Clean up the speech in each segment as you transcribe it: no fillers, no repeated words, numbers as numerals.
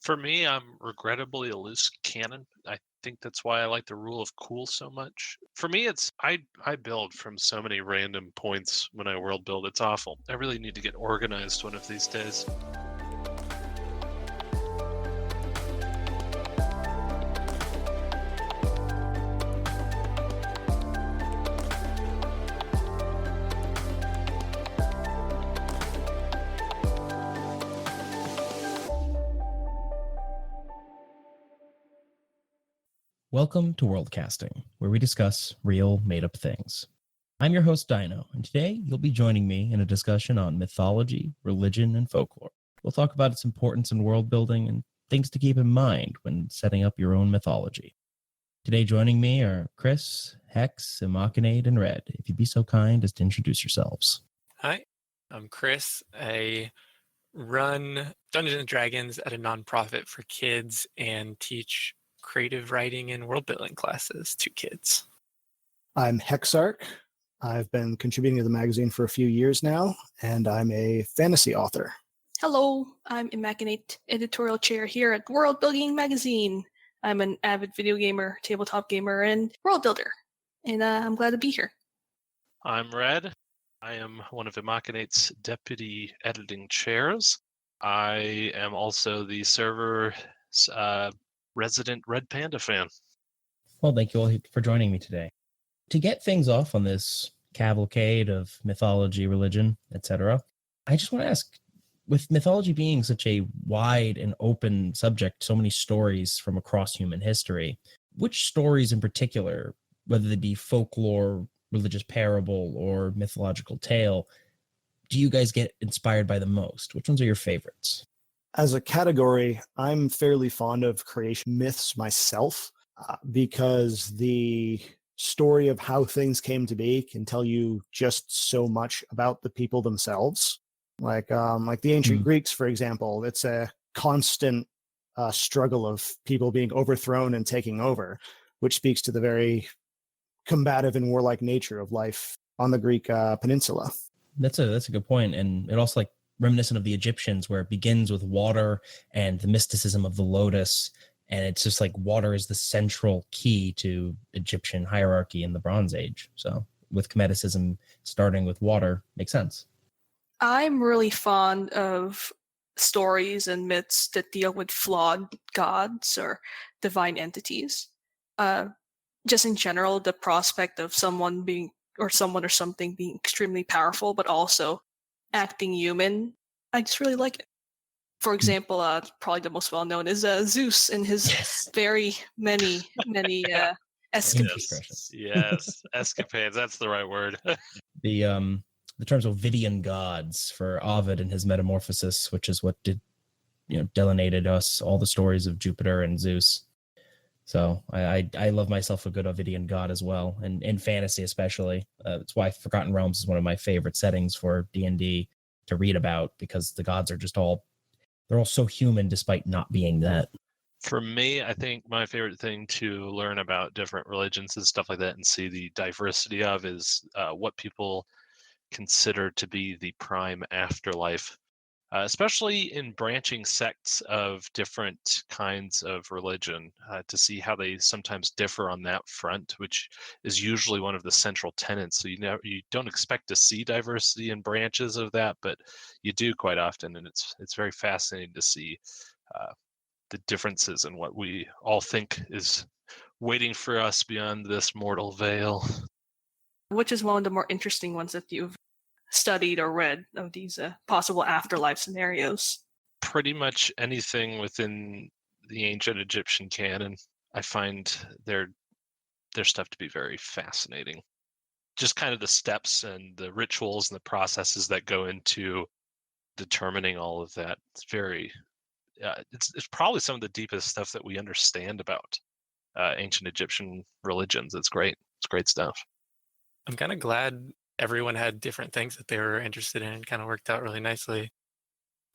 For me, I'm regrettably a loose cannon. I think that's why I like the rule of cool so much. For me, it's I build from so many random points when I world build. It's awful. I really need to get organized one of these days. Welcome to Worldcasting, where we discuss real, made-up things. I'm your host, Dino, and today you'll be joining me in a discussion on mythology, religion, and folklore. We'll talk about its importance in world building and things to keep in mind when setting up your own mythology. Today joining me are Chris, Hex, Imachinate, and Red. If you'd be so kind as to introduce yourselves. Hi, I'm Chris. I run Dungeons and Dragons at a nonprofit for kids and teach creative writing and world building classes to kids. I'm Hexarch. I've been contributing to the magazine for a few years now, and I'm a fantasy author. Hello, I'm Imachinate, editorial chair here at Worldbuilding Magazine. I'm an avid video gamer, tabletop gamer, and world builder, and I'm glad to be here. I'm Red. I am one of Imachinate's deputy editing chairs. I am also the server's resident Red Panda fan. Well, thank you all for joining me today. To get things off on this cavalcade of mythology, religion, etc., I just want to ask, with mythology being such a wide and open subject, so many stories from across human history, which stories in particular, whether they be folklore, religious parable, or mythological tale, do you guys get inspired by the most? Which ones are your favorites? As a category, I'm fairly fond of creation myths myself, because the story of how things came to be can tell you just so much about the people themselves. Like the ancient Greeks, for example, it's a constant struggle of people being overthrown and taking over, which speaks to the very combative and warlike nature of life on the Greek peninsula. That's a good point, and it also reminiscent of the Egyptians, where it begins with water and the mysticism of the lotus, and it's just like water is the central key to Egyptian hierarchy in the Bronze Age. So with Cometicism starting with water, makes sense. I'm really fond of stories and myths that deal with flawed gods or divine entities. Just in general, the prospect of someone or something being extremely powerful, but also acting human, I just really like it. For example, probably the most well-known is Zeus and his very many escapades. Yes, escapades. That's the right word. The terms Ovidian gods for Ovid and his Metamorphosis, which is what delineated us all the stories of Jupiter and Zeus. So I love myself a good Ovidian god as well, and in fantasy especially. That's why Forgotten Realms is one of my favorite settings for D&D to read about, because the gods are they're all so human despite not being that. For me, I think my favorite thing to learn about different religions and stuff like that and see the diversity of is what people consider to be the prime afterlife, especially in branching sects of different kinds of religion, to see how they sometimes differ on that front, which is usually one of the central tenets. So you don't expect to see diversity in branches of that, but you do quite often, and it's very fascinating to see the differences in what we all think is waiting for us beyond this mortal veil. Which is one of the more interesting ones that you've studied or read of these possible afterlife scenarios? Pretty much anything within the ancient Egyptian canon. I find their stuff to be very fascinating. Just kind of the steps and the rituals and the processes that go into determining all of that. It's very, it's probably some of the deepest stuff that we understand about ancient Egyptian religions. It's great. It's great stuff. I'm kind of glad everyone had different things that they were interested in and kind of worked out really nicely.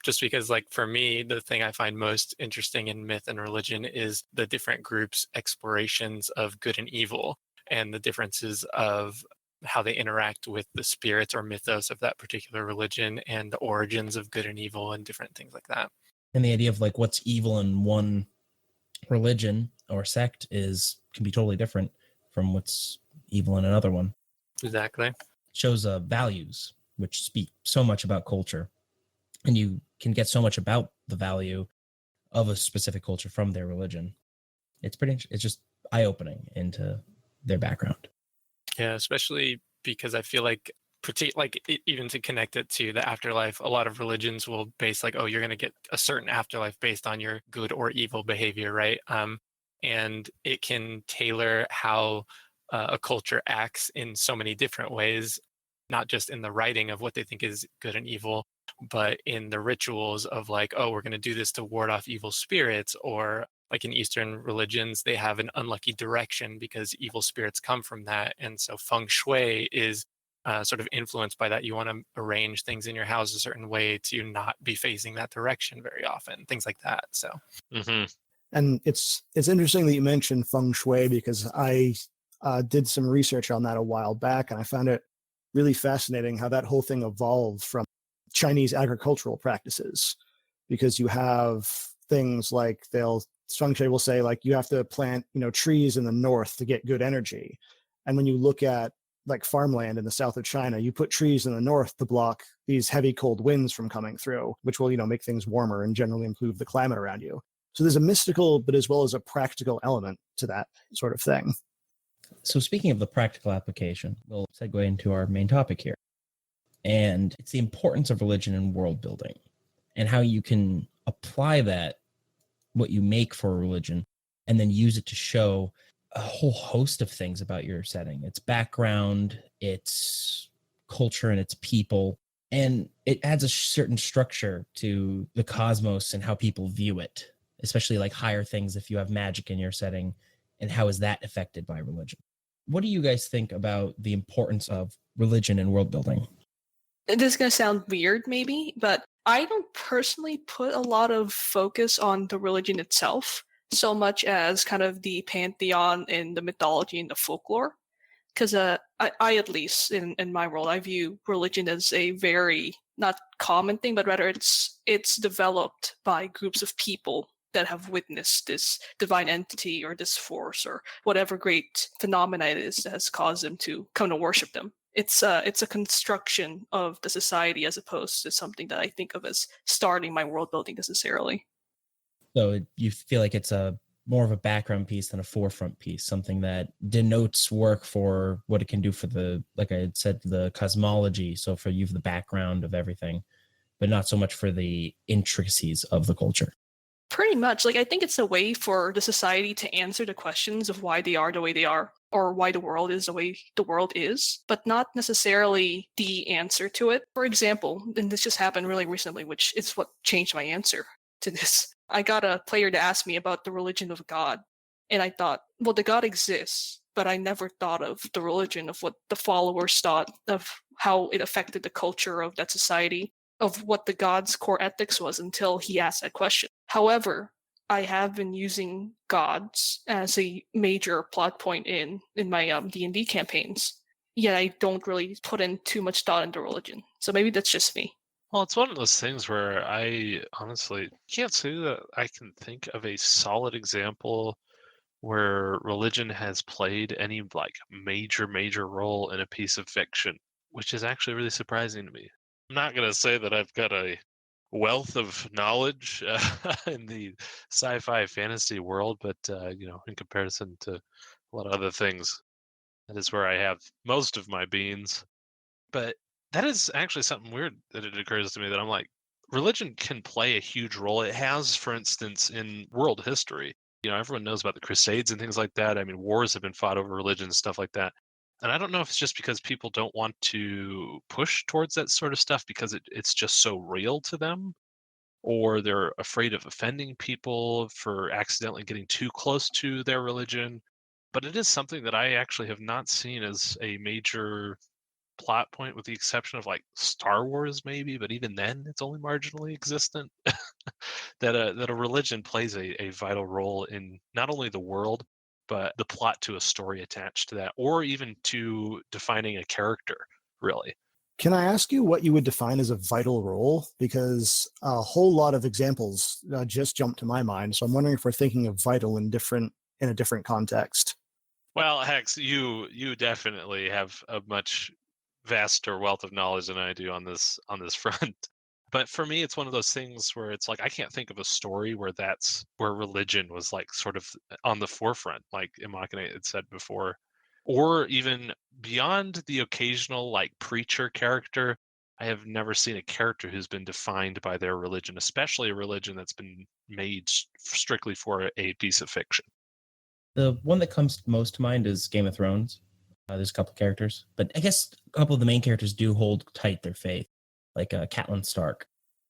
Just because, for me, the thing I find most interesting in myth and religion is the different groups' explorations of good and evil and the differences of how they interact with the spirits or mythos of that particular religion and the origins of good and evil and different things like that. And the idea of like what's evil in one religion or sect can be totally different from what's evil in another one. Exactly. Shows values, which speak so much about culture. And you can get so much about the value of a specific culture from their religion. It's just eye-opening into their background. Yeah, especially because I feel like even to connect it to the afterlife, a lot of religions will base like, oh, you're going to get a certain afterlife based on your good or evil behavior, right? And it can tailor how a culture acts in so many different ways, not just in the writing of what they think is good and evil, but in the rituals of like, oh, we're going to do this to ward off evil spirits, or like in Eastern religions, they have an unlucky direction because evil spirits come from that. And so feng shui is sort of influenced by that. You want to arrange things in your house a certain way to not be facing that direction very often, things like that. So, And it's interesting that you mentioned feng shui, because I did some research on that a while back, and I found it really fascinating how that whole thing evolved from Chinese agricultural practices, because you have things like feng shui will say like you have to plant trees in the north to get good energy, and when you look at like farmland in the south of China, you put trees in the north to block these heavy cold winds from coming through, which will make things warmer and generally improve the climate around you. So there's a mystical but as well as a practical element to that sort of thing. So speaking of the practical application, we'll segue into our main topic here. And it's the importance of religion in world building and how you can apply that, what you make for a religion, and then use it to show a whole host of things about your setting, its background, its culture, and its people. And it adds a certain structure to the cosmos and how people view it, especially like higher things if you have magic in your setting, and how is that affected by religion. What do you guys think about the importance of religion in world building? This is going to sound weird maybe, but I don't personally put a lot of focus on the religion itself so much as kind of the pantheon and the mythology and the folklore. Because I at least in my world, I view religion as a very not common thing, but rather it's developed by groups of people that have witnessed this divine entity or this force or whatever great phenomena it is that has caused them to come to worship them. It's a construction of the society as opposed to something that I think of as starting my world building necessarily. So you feel like it's more of a background piece than a forefront piece, something that denotes work for what it can do for like I had said, the cosmology. So for you, the background of everything, but not so much for the intricacies of the culture. Pretty much. Like, I think it's a way for the society to answer the questions of why they are the way they are, or why the world is the way the world is, but not necessarily the answer to it. For example, and this just happened really recently, which is what changed my answer to this. I got a player to ask me about the religion of God, and I thought, well, the God exists, but I never thought of the religion, of what the followers thought, of how it affected the culture of that society, of what the god's core ethics was until he asked that question. However, I have been using gods as a major plot point in my D&D campaigns, yet I don't really put in too much thought into religion. So maybe that's just me. Well, it's one of those things where I honestly can't say that I can think of a solid example where religion has played any like major role in a piece of fiction, which is actually really surprising to me. I'm not going to say that I've got a wealth of knowledge in the sci-fi fantasy world, but in comparison to a lot of other things, that is where I have most of my beans. But that is actually something weird that it occurs to me that I'm like, religion can play a huge role. It has, for instance, in world history. Everyone knows about the Crusades and things like that. I mean, wars have been fought over religion and stuff like that. And I don't know if it's just because people don't want to push towards that sort of stuff because it's just so real to them, or they're afraid of offending people for accidentally getting too close to their religion. But it is something that I actually have not seen as a major plot point, with the exception of like Star Wars maybe, but even then it's only marginally existent. that a religion plays a vital role in not only the world, but the plot to a story attached to that, or even to defining a character, really. Can I ask you what you would define as a vital role? Because a whole lot of examples just jumped to my mind. So I'm wondering if we're thinking of vital in a different context. Well, Hex, you definitely have a much vaster wealth of knowledge than I do on this front. But for me, it's one of those things where it's like I can't think of a story where religion was like sort of on the forefront, like Imachinate had said before, or even beyond the occasional like preacher character. I have never seen a character who's been defined by their religion, especially a religion that's been made strictly for a piece of fiction. The one that comes most to mind is Game of Thrones. There's a couple characters, but I guess a couple of the main characters do hold tight their faith, like Catelyn Stark.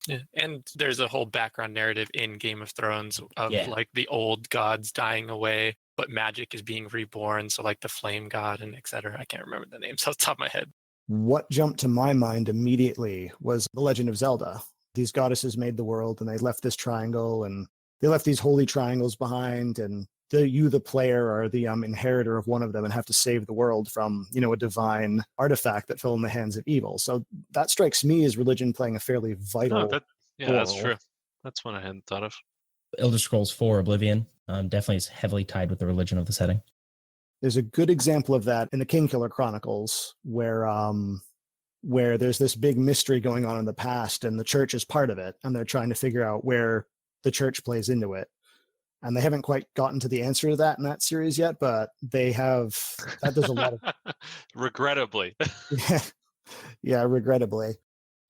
Yeah. And there's a whole background narrative in Game of Thrones of like the old gods dying away, but magic is being reborn. So like the flame god and etc. I can't remember the names off the top of my head. What jumped to my mind immediately was The Legend of Zelda. These goddesses made the world and they left this triangle and they left these holy triangles behind, and the player are the inheritor of one of them and have to save the world from, a divine artifact that fell in the hands of evil. So that strikes me as religion playing a fairly vital role. That's true. That's one I hadn't thought of. Elder Scrolls 4 Oblivion definitely is heavily tied with the religion of the setting. There's a good example of that in the Kingkiller Chronicles, where there's this big mystery going on in the past, and the church is part of it, and they're trying to figure out where the church plays into it. And they haven't quite gotten to the answer to that in that series yet, but they have. That does a lot of regrettably. Yeah, regrettably.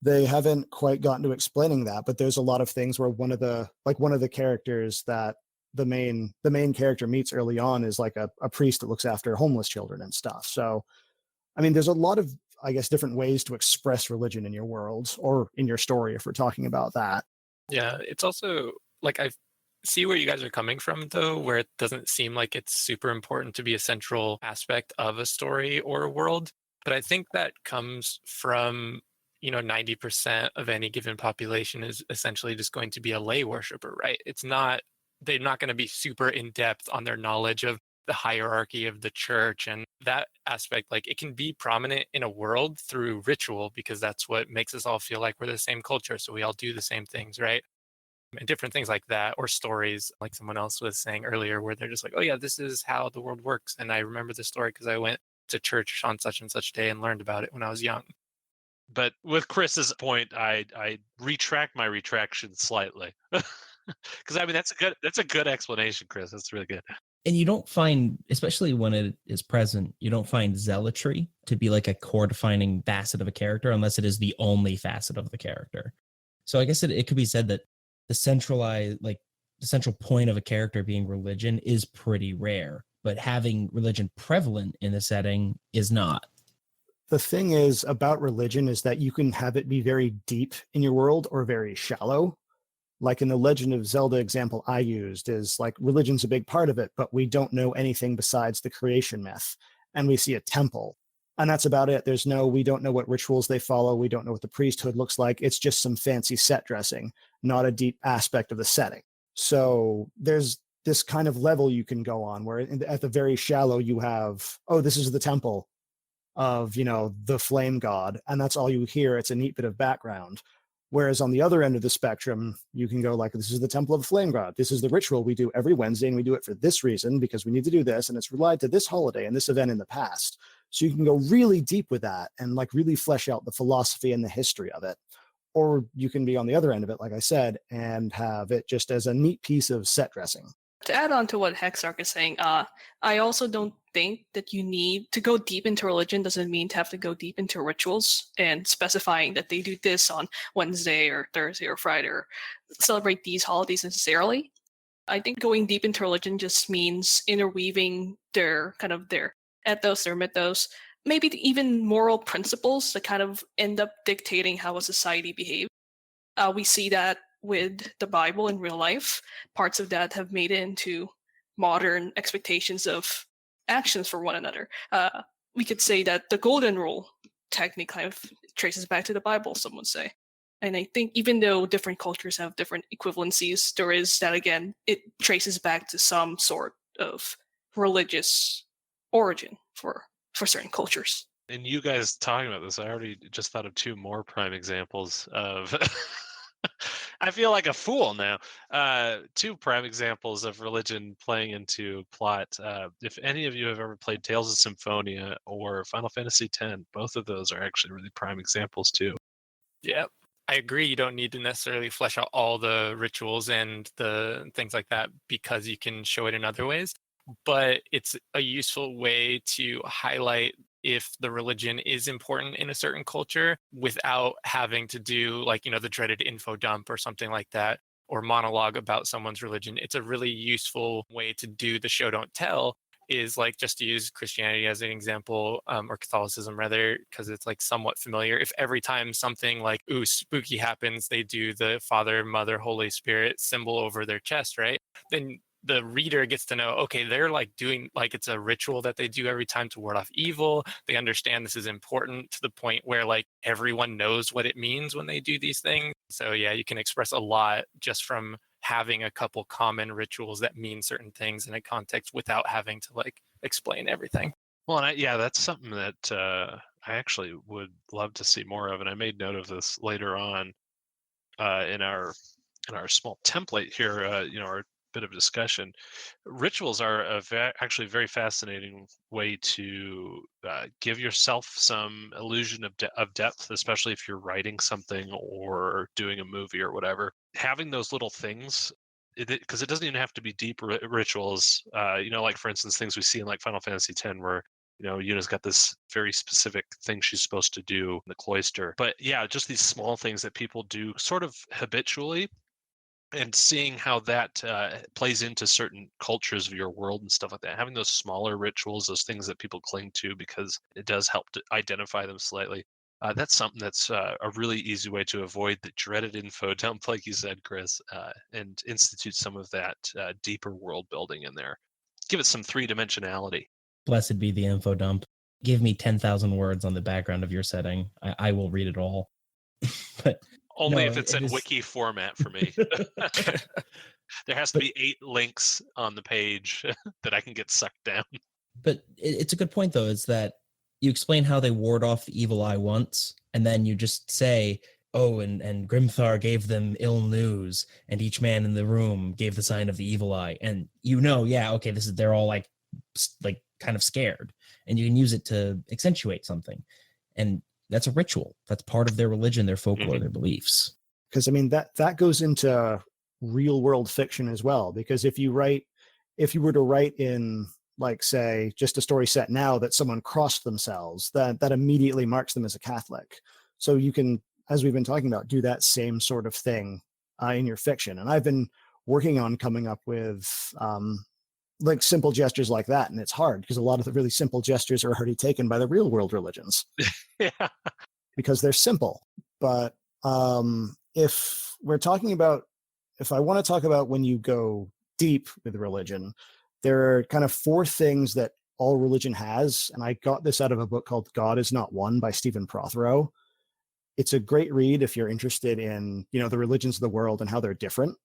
They haven't quite gotten to explaining that, but there's a lot of things where one of the characters that the main character meets early on is like a priest that looks after homeless children and stuff. So, I mean, there's a lot of, I guess, different ways to express religion in your world or in your story, if we're talking about that. Yeah, it's also like I see where you guys are coming from, though, where it doesn't seem like it's super important to be a central aspect of a story or a world. But I think that comes from, 90% of any given population is essentially just going to be a lay worshiper, right? They're not going to be super in depth on their knowledge of the hierarchy of the church and that aspect. Like it can be prominent in a world through ritual because that's what makes us all feel like we're the same culture. So we all do the same things, right? And different things like that, or stories like someone else was saying earlier, where they're just like, oh yeah, this is how the world works. And I remember this story because I went to church on such and such day and learned about it when I was young. But with Chris's point, I retract my retraction slightly. Because I mean that's a good explanation, Chris. That's really good. And you don't find, especially when it is present, you don't find zealotry to be like a core defining facet of a character unless it is the only facet of the character. So I guess it could be said that the central point of a character being religion is pretty rare, but having religion prevalent in the setting is not. The thing is about religion is that you can have it be very deep in your world or very shallow. Like in the Legend of Zelda example I used, is like religion's a big part of it, but we don't know anything besides the creation myth. And we see a temple. And that's about it. We don't know what rituals they follow. We don't know what the priesthood looks like. It's just some fancy set dressing, not a deep aspect of the setting. So there's this kind of level you can go on where at the very shallow you have, oh, this is the temple of, the flame god. And that's all you hear. It's a neat bit of background. Whereas on the other end of the spectrum, you can go like, this is the temple of the flame god. This is the ritual we do every Wednesday, and we do it for this reason because we need to do this, and it's related to this holiday and this event in the past. So you can go really deep with that and like really flesh out the philosophy and the history of it. Or you can be on the other end of it, like I said, and have it just as a neat piece of set dressing. To add on to what Hexarch is saying, I also don't think that you need to go deep into religion doesn't mean to have to go deep into rituals and specifying that they do this on Wednesday or Thursday or Friday or celebrate these holidays necessarily. I think going deep into religion just means interweaving their ethos, their mythos, maybe even moral principles that kind of end up dictating how a society behaves. We see that with the Bible in real life. Parts of that have made it into modern expectations of actions for one another. We could say that the Golden Rule technically kind of traces back to the Bible, some would say. And I think even though different cultures have different equivalencies, there is that, again, it traces back to some sort of religious origin for certain cultures. And you guys talking about this, I already just thought of two more prime examples of. I feel like a fool now. Two prime examples of religion playing into plot. If any of you have ever played Tales of Symphonia or Final Fantasy X, both of those are actually really prime examples too. Yeah, I agree. You don't need to necessarily flesh out all the rituals and the things like that because you can show it in other ways. But it's a useful way to highlight if the religion is important in a certain culture without having to do like, the dreaded info dump or something like that, or monologue about someone's religion. It's a really useful way to do the show don't tell, is like, just to use Christianity as an example, or Catholicism rather, because it's like somewhat familiar. If every time something like, ooh, spooky happens, they do the Father, Mother, Holy Spirit symbol over their chest, right? Then the reader gets to know, okay, they're like doing, like, it's a ritual that they do every time to ward off evil. They understand this is important to the point where like everyone knows what it means when they do these things. So yeah, you can express a lot just from having a couple common rituals that mean certain things in a context without having to like explain everything. Well, and that's something that I actually would love to see more of, and I made note of this later on in our small template here. Our bit of discussion. Rituals are actually a very fascinating way to give yourself some illusion of depth, especially if you're writing something or doing a movie or whatever. Having those little things, because it doesn't even have to be deep rituals. Like for instance, things we see in like Final Fantasy X, where Yuna's got this very specific thing she's supposed to do in the cloister. But yeah, just these small things that people do sort of habitually, and seeing how that plays into certain cultures of your world and stuff like that. Having those smaller rituals, those things that people cling to because it does help to identify them slightly. That's something that's a really easy way to avoid the dreaded info dump, like you said, Chris, and institute some of that deeper world building in there. Give it some three-dimensionality. Blessed be the info dump. Give me 10,000 words on the background of your setting. I will read it all. But only no, if it's it in is... wiki format for me. There has to be 8 links on the page that I can get sucked down. But it's a good point, though, is that you explain how they ward off the evil eye once, and then you just say, oh, and Grimthar gave them ill news, and each man in the room gave the sign of the evil eye. And yeah, okay, they're all like kind of scared. And you can use it to accentuate something. And that's a ritual. That's part of their religion, their folklore, their beliefs. Because I mean that goes into real world fiction as well. Because if you were to write in, like, say, just a story set now that someone crossed themselves, that immediately marks them as a Catholic. So you can, as we've been talking about, do that same sort of thing in your fiction. And I've been working on coming up with like simple gestures like that, and it's hard because a lot of the really simple gestures are already taken by the real world religions. Yeah, because they're simple. But if I want to talk about when you go deep with religion, there are kind of 4 things that all religion has, and I got this out of a book called God Is Not One by Stephen Prothero. It's a great read if you're interested in the religions of the world and how they're different.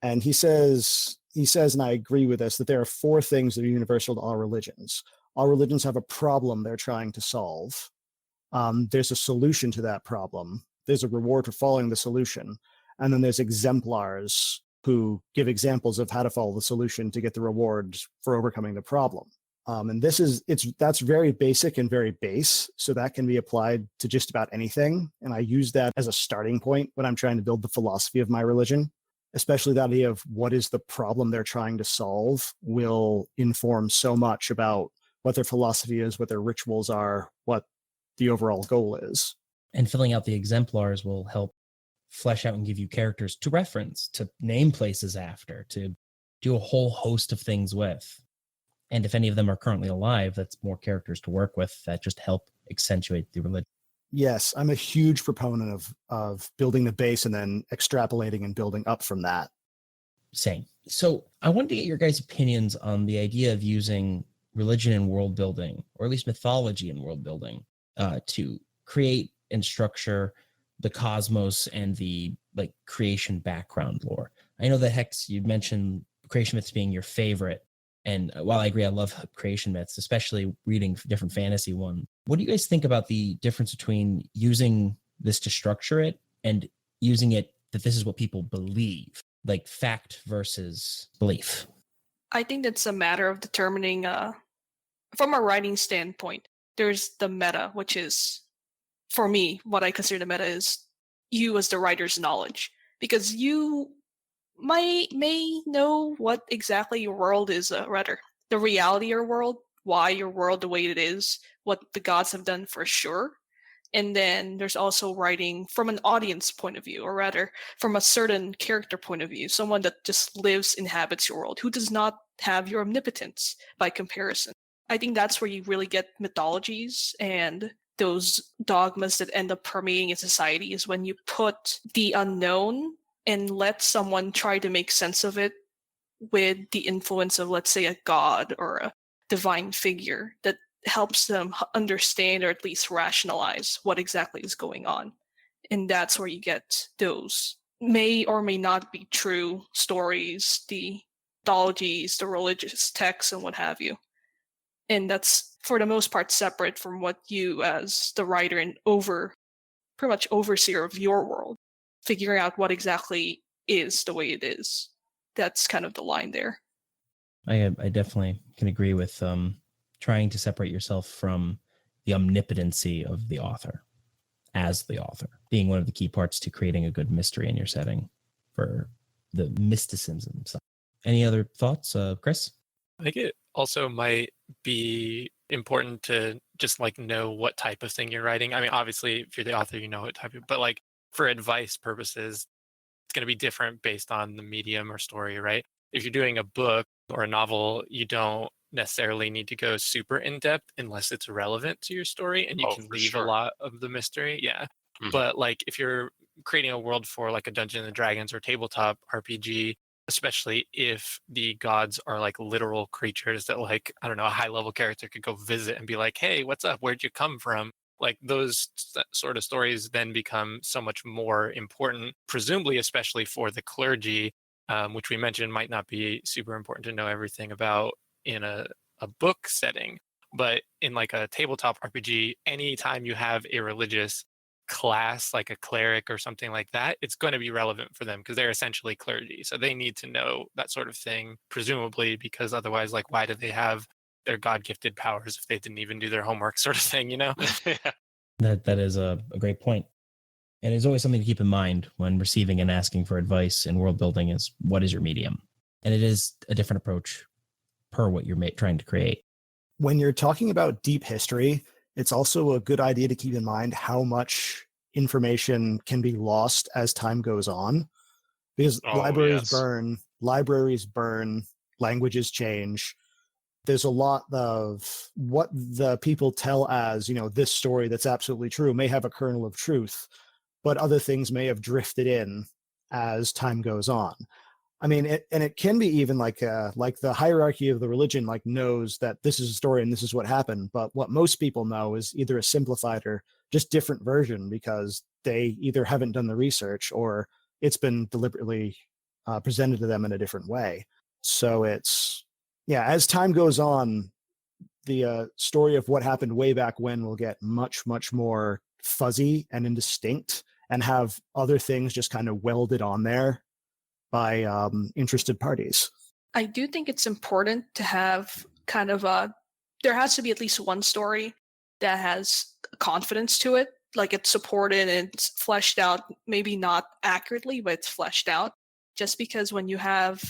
And he says, and I agree with this, that there are 4 things that are universal to all religions. All religions have a problem they're trying to solve. There's a solution to that problem. There's a reward for following the solution. And then there's exemplars who give examples of how to follow the solution to get the reward for overcoming the problem. And that's very basic and very base. So that can be applied to just about anything. And I use that as a starting point when I'm trying to build the philosophy of my religion, especially the idea of what is the problem they're trying to solve will inform so much about what their philosophy is, what their rituals are, what the overall goal is. And filling out the exemplars will help flesh out and give you characters to reference, to name places after, to do a whole host of things with. And if any of them are currently alive, that's more characters to work with that just help accentuate the religion. Yes, I'm a huge proponent of building the base and then extrapolating and building up from that. Same. So I wanted to get your guys' opinions on the idea of using religion in world building, or at least mythology in world building, to create and structure the cosmos and the creation background lore. I know that Hex, you mentioned creation myths being your favorite. And while I agree, I love creation myths, especially reading different fantasy one. What do you guys think about the difference between using this to structure it and using it that this is what people believe, like fact versus belief? I think that's a matter of determining, from a writing standpoint, there's the meta, which is, for me, what I consider the meta is you as the writer's knowledge. Because you may know what exactly your world is, rather, the reality of your world, why your world the way it is, what the gods have done for sure. And then there's also writing from an audience point of view, or rather from a certain character point of view, someone that just lives, inhabits your world, who does not have your omnipotence by comparison. I think that's where you really get mythologies and those dogmas that end up permeating in society, is when you put the unknown and let someone try to make sense of it with the influence of, let's say, a god or a divine figure that helps them understand or at least rationalize what exactly is going on. And that's where you get those may or may not be true stories, the mythologies, the religious texts, and what have you. And that's, for the most part, separate from what you, as the writer and pretty much overseer of your world, figuring out what exactly is the way it is. That's kind of the line there. I definitely can agree with trying to separate yourself from the omnipotency of the author as the author, being one of the key parts to creating a good mystery in your setting for the mysticism side. Any other thoughts, Chris? I think it also might be important to just like know what type of thing you're writing. I mean, obviously, if you're the author, you know what type of, but like for advice purposes, it's going to be different based on the medium or story, right? If you're doing a book or a novel, you don't necessarily need to go super in depth unless it's relevant to your story, and you can leave a lot of the mystery. Yeah. But like if you're creating a world for like a Dungeons and Dragons or tabletop RPG, especially if the gods are like literal creatures that, like, I don't know, a high level character could go visit and be like, hey, what's up? Where'd you come from? Like those sort of stories then become so much more important, presumably, especially for the clergy, which we mentioned might not be super important to know everything about in a book setting. But in like a tabletop RPG, anytime you have a religious class, like a cleric or something like that, it's going to be relevant for them because they're essentially clergy. So they need to know that sort of thing, presumably, because otherwise, like, why do they have their God-gifted powers if they didn't even do their homework, sort of thing, you know? That is a great point. And it's always something to keep in mind when receiving and asking for advice in world building is, what is your medium? And it is a different approach per what you're trying to create. When you're talking about deep history, it's also a good idea to keep in mind how much information can be lost as time goes on, because libraries burn, languages change. There's a lot of what the people tell as, this story that's absolutely true may have a kernel of truth, but other things may have drifted in as time goes on. I mean, it can be even like the hierarchy of the religion knows that this is a story and this is what happened. But what most people know is either a simplified or just different version because they either haven't done the research or it's been deliberately presented to them in a different way. So as time goes on, the story of what happened way back when will get much, much more fuzzy and indistinct and have other things just kind of welded on there by interested parties. I do think it's important to have kind of there has to be at least one story that has confidence to it, like it's supported and it's fleshed out, maybe not accurately, but it's fleshed out. Just because when you have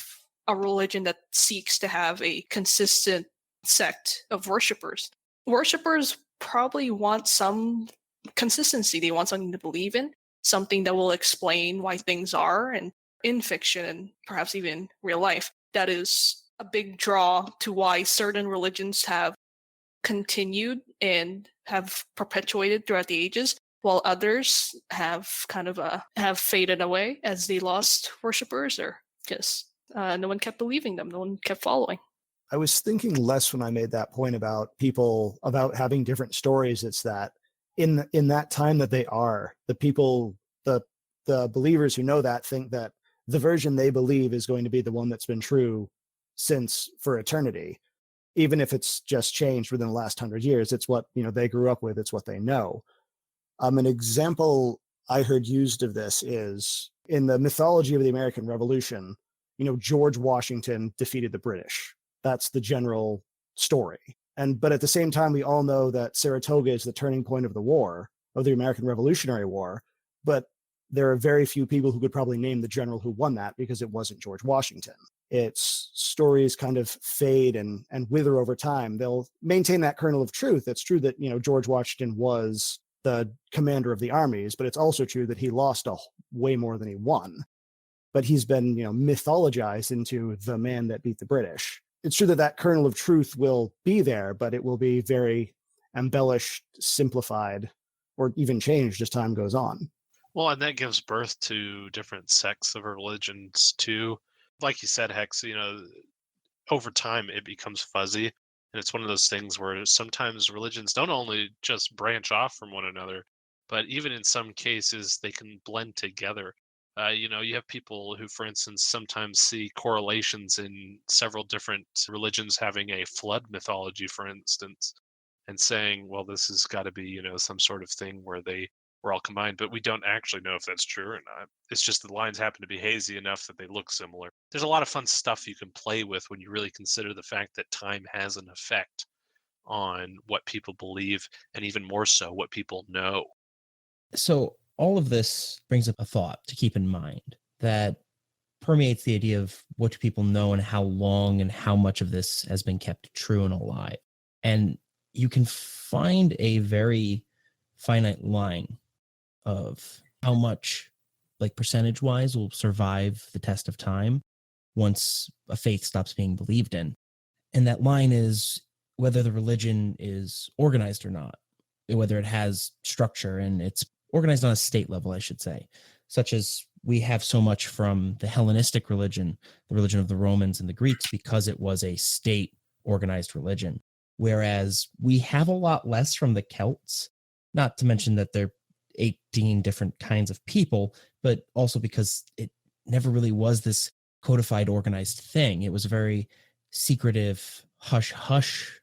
a religion that seeks to have a consistent sect of worshippers probably want some consistency. They want something to believe in, something that will explain why things are, and in fiction and perhaps even real life. That is a big draw to why certain religions have continued and have perpetuated throughout the ages, while others have kind of have faded away as they lost worshippers, or just no one kept believing them, no one kept following. I was thinking less when I made that point about people, about having different stories. It's that in that time that they are, the people, the believers who know that think that the version they believe is going to be the one that's been true since for eternity. Even if it's just changed within the last 100 years, it's what, they grew up with, it's what they know. An example I heard used of this is in the mythology of the American Revolution, George Washington defeated the British. That's the general story. But at the same time, we all know that Saratoga is the turning point of the war, of the American Revolutionary War. But there are very few people who could probably name the general who won that, because it wasn't George Washington. Its stories kind of fade and wither over time. They'll maintain that kernel of truth. It's true that, George Washington was the commander of the armies, but it's also true that he lost way more than he won. But he's been, mythologized into the man that beat the British. It's true that that kernel of truth will be there, but it will be very embellished, simplified, or even changed as time goes on. Well, and that gives birth to different sects of religions too. Like you said, Hex, over time it becomes fuzzy. And it's one of those things where sometimes religions don't only just branch off from one another, but even in some cases they can blend together. You have people who, for instance, sometimes see correlations in several different religions having a flood mythology, for instance, and saying, well, this has got to be, some sort of thing where they were all combined, but we don't actually know if that's true or not. It's just the lines happen to be hazy enough that they look similar. There's a lot of fun stuff you can play with when you really consider the fact that time has an effect on what people believe, and even more so what people know. So all of this brings up a thought to keep in mind that permeates the idea of what do people know and how long and how much of this has been kept true and alive. And you can find a very finite line of how much, like percentage wise, will survive the test of time once a faith stops being believed in. And that line is whether the religion is organized or not, whether it has structure, and it's organized on a state level, I should say, such as we have so much from the Hellenistic religion, the religion of the Romans and the Greeks, because it was a state organized religion. Whereas we have a lot less from the Celts, not to mention that they're 18 different kinds of people, but also because it never really was this codified, organized thing. It was a very secretive, hush-hush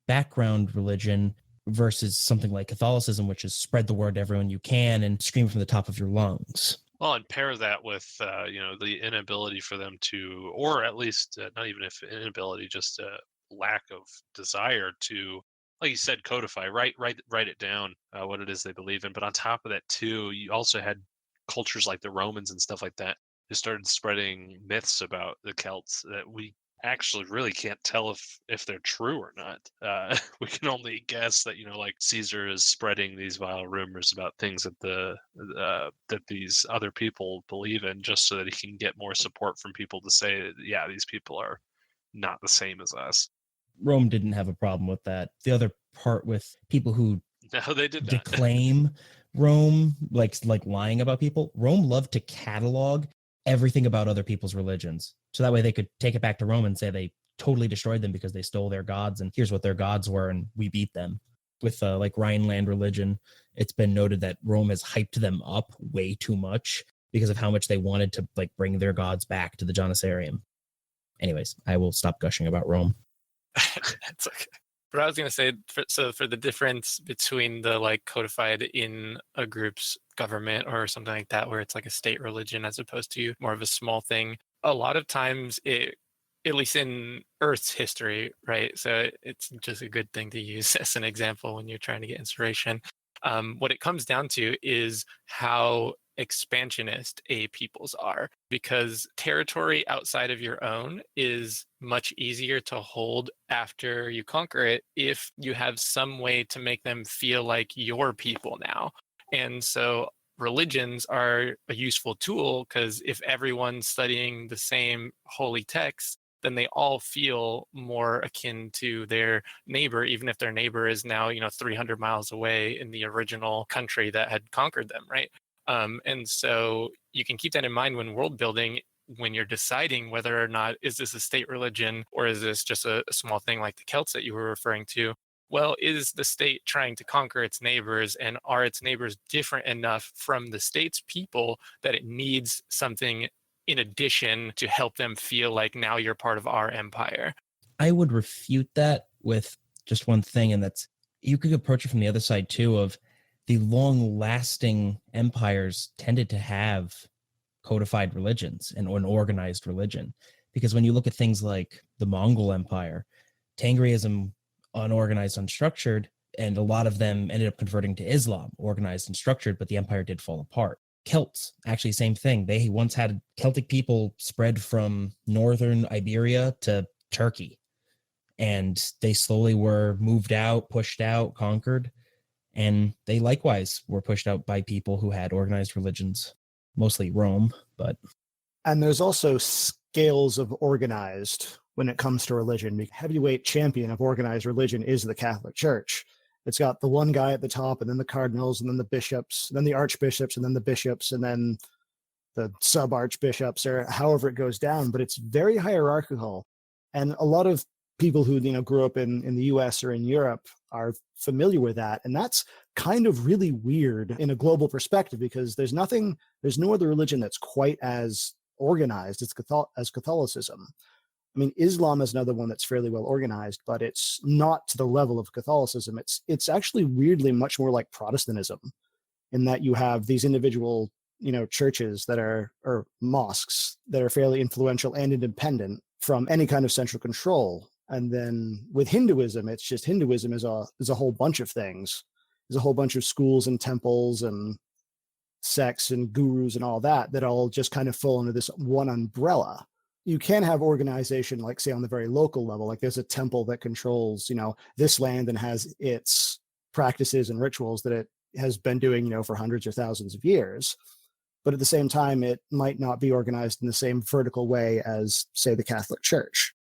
background religion versus something like Catholicism, which is spread the word to everyone you can and scream from the top of your lungs. Well, and pair that with, the inability for them to, or at least not even if inability, just a lack of desire to, like you said, codify, write it down, what it is they believe in. But on top of that too, you also had cultures like the Romans and stuff like that who started spreading myths about the Celts that we actually really can't tell if they're true or not. We can only guess that, like Caesar is spreading these vile rumors about things that that these other people believe in, just so that he can get more support from people to say, yeah, these people are not the same as us. Rome didn't have a problem with that. The other part with people who No, they did not. declaim Rome, like lying about people, Rome loved to catalog everything about other people's religions. So that way they could take it back to Rome and say they totally destroyed them because they stole their gods, and here's what their gods were, and we beat them. With like Rhineland religion, it's been noted that Rome has hyped them up way too much because of how much they wanted to like bring their gods back to the Janisarium. Anyways, I will stop gushing about Rome. That's okay. But I was going to say, for the difference between the like codified in a group's government or something like that, where it's like a state religion as opposed to more of a small thing, a lot of times it, at least in Earth's history, right? So it's just a good thing to use as an example when you're trying to get inspiration. What it comes down to is how expansionist a peoples are, because territory outside of your own is much easier to hold after you conquer it if you have some way to make them feel like your people now. And so religions are a useful tool, because if everyone's studying the same holy texts, then they all feel more akin to their neighbor, even if their neighbor is now 300 miles away in the original country that had conquered them, right? And so you can keep that in mind when world building, when you're deciding whether or not is this a state religion or is this just a small thing like the Celts that you were referring to. Well, is the state trying to conquer its neighbors, and are its neighbors different enough from the state's people that it needs something in addition to help them feel like now you're part of our empire. I would refute that with just one thing, and that's you could approach it from the other side too, of the long-lasting empires tended to have codified religions and an organized religion. Because when you look at things like the Mongol Empire, Tangrism, unorganized, unstructured, and a lot of them ended up converting to Islam, organized and structured, but the empire did fall apart. Celts, actually, same thing. They once had Celtic people spread from northern Iberia to Turkey, and they slowly were moved out, pushed out, conquered, and they likewise were pushed out by people who had organized religions, mostly Rome, but... And there's also scales of organized when it comes to religion. The heavyweight champion of organized religion is the Catholic Church. It's got the one guy at the top, and then the cardinals, and then the bishops, and then the archbishops, and then the bishops, and then the sub-archbishops, or however it goes down. But it's very hierarchical. And a lot of people who grew up in the US or in Europe are familiar with that. And that's kind of really weird in a global perspective, because there's no other religion that's quite as organized as Catholicism. I mean, Islam is another one that's fairly well organized, but it's not to the level of Catholicism. It's actually weirdly much more like Protestantism, in that you have these individual, churches that are, or mosques that are fairly influential and independent from any kind of central control. And then with Hinduism, it's just Hinduism is a whole bunch of things. There's a whole bunch of schools and temples and sects and gurus and all that all just kind of fall under this one umbrella. You can have organization, like say on the very local level, like there's a temple that controls, this land and has its practices and rituals that it has been doing, for hundreds or thousands of years. But at the same time, it might not be organized in the same vertical way as, say, the Catholic Church.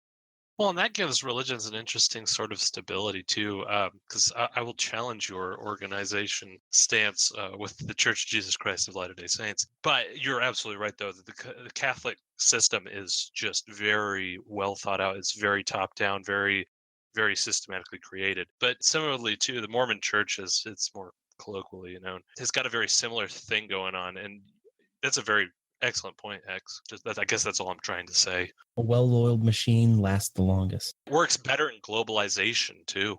Well, and that gives religions an interesting sort of stability too, because I will challenge your organization stance with the Church of Jesus Christ of Latter-day Saints. But you're absolutely right, though, that the Catholic system is just very well thought out. It's very top-down, very, very systematically created. But similarly, too, the Mormon Church, it's more colloquially known, has got a very similar thing going on, and that's a very excellent point, X. I guess that's all I'm trying to say. A well-oiled machine lasts the longest. Works better in globalization, too.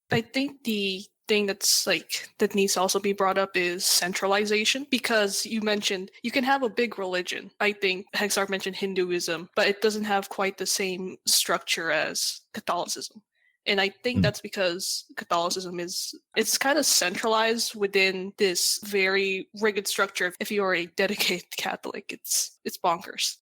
I think the thing that needs to also be brought up is centralization, because you mentioned you can have a big religion. I think Hexarch mentioned Hinduism, but it doesn't have quite the same structure as Catholicism. And I think that's because Catholicism it's kind of centralized within this very rigid structure. If you are a dedicated Catholic, it's bonkers.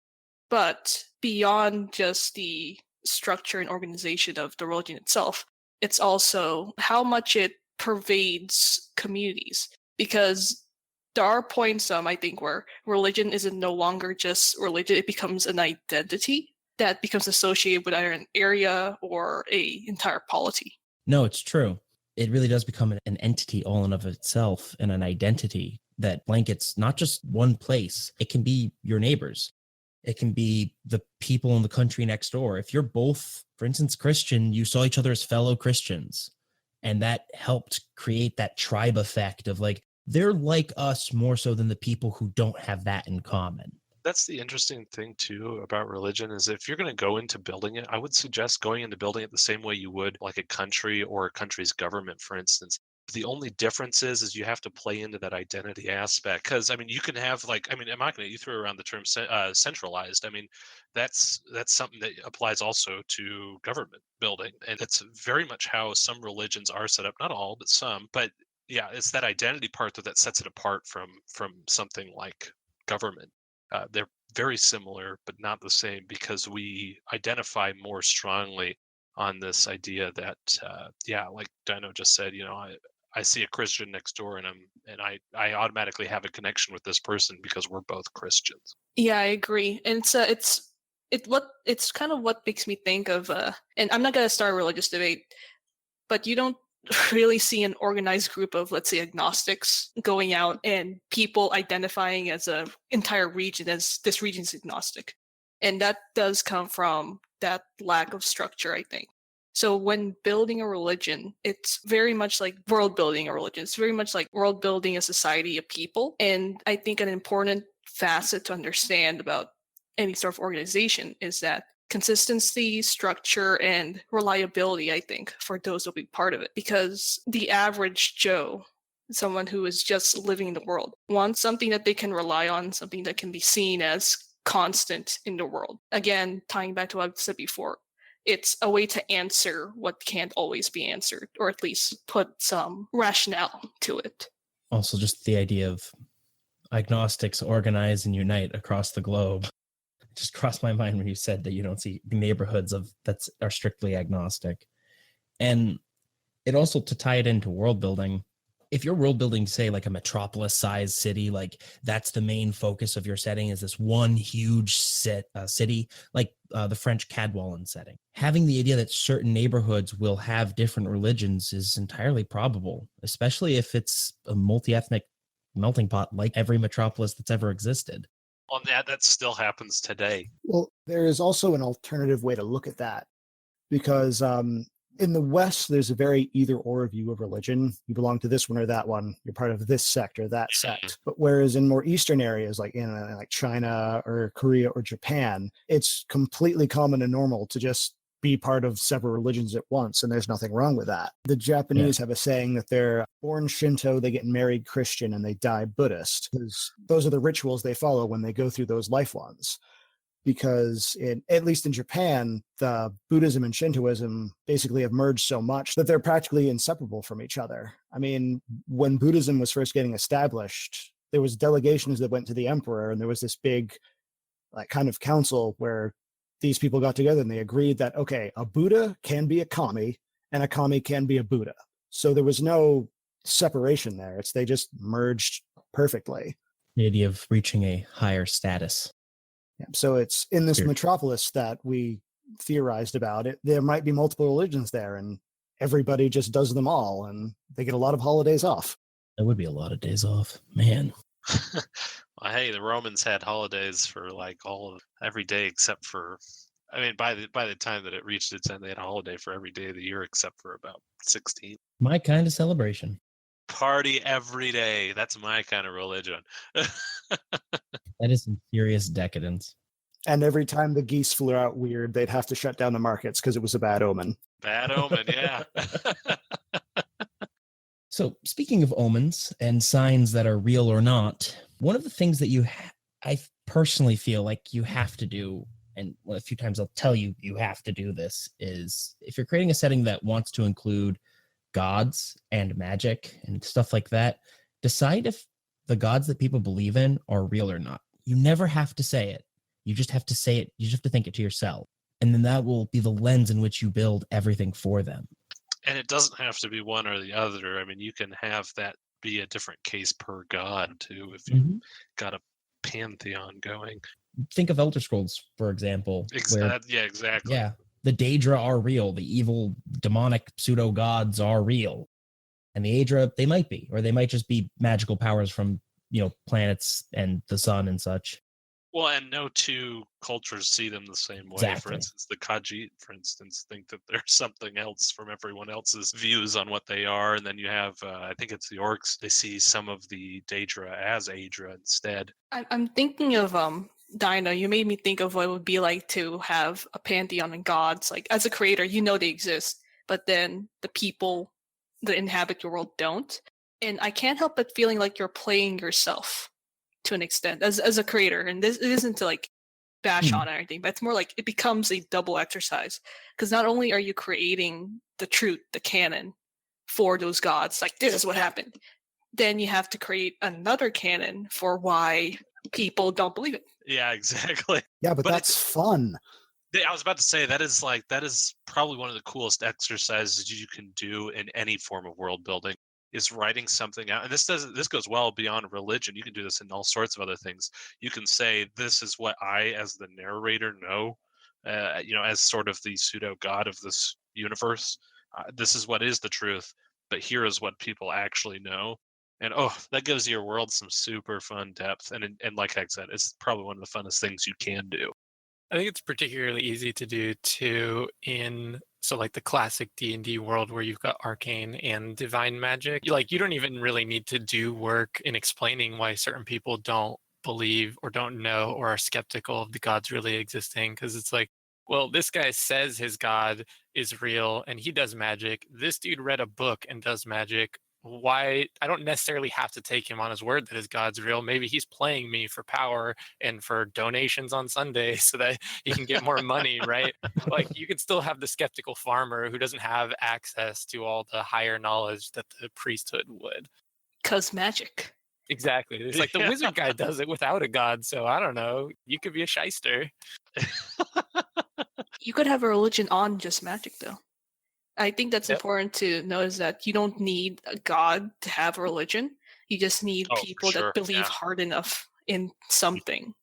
But beyond just the structure and organization of the religion itself, it's also how much it pervades communities. Because there are points, I think, where religion isn't no longer just religion, it becomes an identity that becomes associated with either an area or a entire polity. No, it's true. It really does become an entity all in of itself, and an identity that blankets not just one place. It can be your neighbors. It can be the people in the country next door. If you're both, for instance, Christian, you saw each other as fellow Christians, and that helped create that tribe effect of like, they're like us more so than the people who don't have that in common. That's the interesting thing, too, about religion is if you're going to go into building it, I would suggest going into building it the same way you would like a country or a country's government, for instance. The only difference is you have to play into that identity aspect. Because, I mean, you can have Imachinate, you threw around the term centralized. I mean, that's something that applies also to government building. And it's very much how some religions are set up. Not all, but some. But yeah, it's that identity part that sets it apart from something like government. They're very similar, but not the same, because we identify more strongly on this idea that, like Dino just said, I see a Christian next door, and I automatically have a connection with this person because we're both Christians. Yeah, I agree, and it's kind of what makes me think of, and I'm not gonna start a religious debate, but you don't really see an organized group of, let's say, agnostics going out and people identifying as an entire region as this region's agnostic. And that does come from that lack of structure, I think. So when building a religion, it's very much like world building a religion. It's very much like world building a society of people. And I think an important facet to understand about any sort of organization is that consistency, structure, and reliability, I think, for those who'll be part of it. Because the average Joe, someone who is just living in the world, wants something that they can rely on, something that can be seen as constant in the world. Again, tying back to what I've said before, it's a way to answer what can't always be answered, or at least put some rationale to it. Also, just the idea of agnostics organize and unite across the globe just crossed my mind when you said that you don't see neighborhoods that are strictly agnostic. And it also, to tie it into world building, if you're world building, say like a metropolis sized city, like that's the main focus of your setting is this one huge city, like the French Cadwallon setting. Having the idea that certain neighborhoods will have different religions is entirely probable, especially if it's a multi-ethnic melting pot like every metropolis that's ever existed. On that still happens today. Well, there is also an alternative way to look at that, because in the West, there's a very either-or view of religion. You belong to this one or that one. You're part of this sect or that sect. But whereas in more Eastern areas, like in like China or Korea or Japan, it's completely common and normal to just be part of several religions at once, and there's nothing wrong with that. The Japanese have a saying that they're born Shinto, they get married Christian, and they die Buddhist, because those are the rituals they follow when they go through those life ones. Because at least in Japan, the Buddhism and Shintoism basically have merged so much that they're practically inseparable from each other. I mean, when Buddhism was first getting established, there was delegations that went to the emperor, and there was this big like kind of council where these people got together and they agreed that, okay, a Buddha can be a kami and a kami can be a Buddha. So there was no separation there. They just merged perfectly. The idea of reaching a higher status. Yeah, so it's in this metropolis that we theorized about it. There might be multiple religions there, and everybody just does them all, and they get a lot of holidays off. That would be a lot of days off, man. Well, hey, the Romans had holidays for like every day except for, I mean, by the time that it reached its end, they had a holiday for every day of the year except for about 16. My kind of celebration. Party every day. That's my kind of religion. That is some serious decadence. And every time the geese flew out weird, they'd have to shut down the markets because it was a bad omen. Bad omen, yeah. So speaking of omens and signs that are real or not, one of the things that I personally feel like you have to do, and a few times I'll tell you you have to do this, is if you're creating a setting that wants to include gods and magic and stuff like that, decide if the gods that people believe in are real or not. You never have to say it. You just have to say it. You just have to think it to yourself. And then that will be the lens in which you build everything for them. And it doesn't have to be one or the other. I mean, you can have that be a different case per god, too, if you've got a pantheon going. Think of Elder Scrolls, for example. Yeah, exactly. Yeah, the Daedra are real. The evil, demonic pseudo-gods are real. And the Aedra, they might be. Or they might just be magical powers from, planets and the sun and such. Well, and no two cultures see them the same way. Exactly. For instance, the Khajiit, for instance, think that there's something else from everyone else's views on what they are. And then you have, I think it's the Orcs, they see some of the Daedra as Aedra instead. I'm thinking of Dino. You made me think of what it would be like to have a pantheon of gods. Like, as a creator, they exist, but then the people that inhabit your world don't. And I can't help but feeling like you're playing yourself to an extent as a creator. And this it isn't to like bash on anything, but it's more like it becomes a double exercise, because not only are you creating the truth, the canon for those gods, like this is what happened, then you have to create another canon for why people don't believe it. Yeah, exactly. Yeah, but that's fun. I was about to say that is probably one of the coolest exercises you can do in any form of world building, is writing something out. And this goes well beyond religion. You can do this in all sorts of other things. You can say, this is what I, as the narrator, know, as sort of the pseudo god of this universe. This is what is the truth, but here is what people actually know. And that gives your world some super fun depth. And like Hex said, it's probably one of the funnest things you can do. I think it's particularly easy to do too like the classic D&D world where you've got arcane and divine magic. Like, you don't even really need to do work in explaining why certain people don't believe or don't know or are skeptical of the gods really existing, because it's like, well, this guy says his god is real and he does magic. This dude read a book and does magic. Why? I don't necessarily have to take him on his word that his god's real. Maybe he's playing me for power and for donations on Sunday so that he can get more money, right? Like, you could still have the skeptical farmer who doesn't have access to all the higher knowledge that the priesthood would. 'Cause magic. Exactly. It's like the Yeah. wizard guy does it without a god, so I don't know. You could be a shyster. You could have a religion on just magic, though. I think that's Yep. important to know, is that you don't need a god to have a religion. You just need Oh, for people sure, that believe yeah. hard enough in something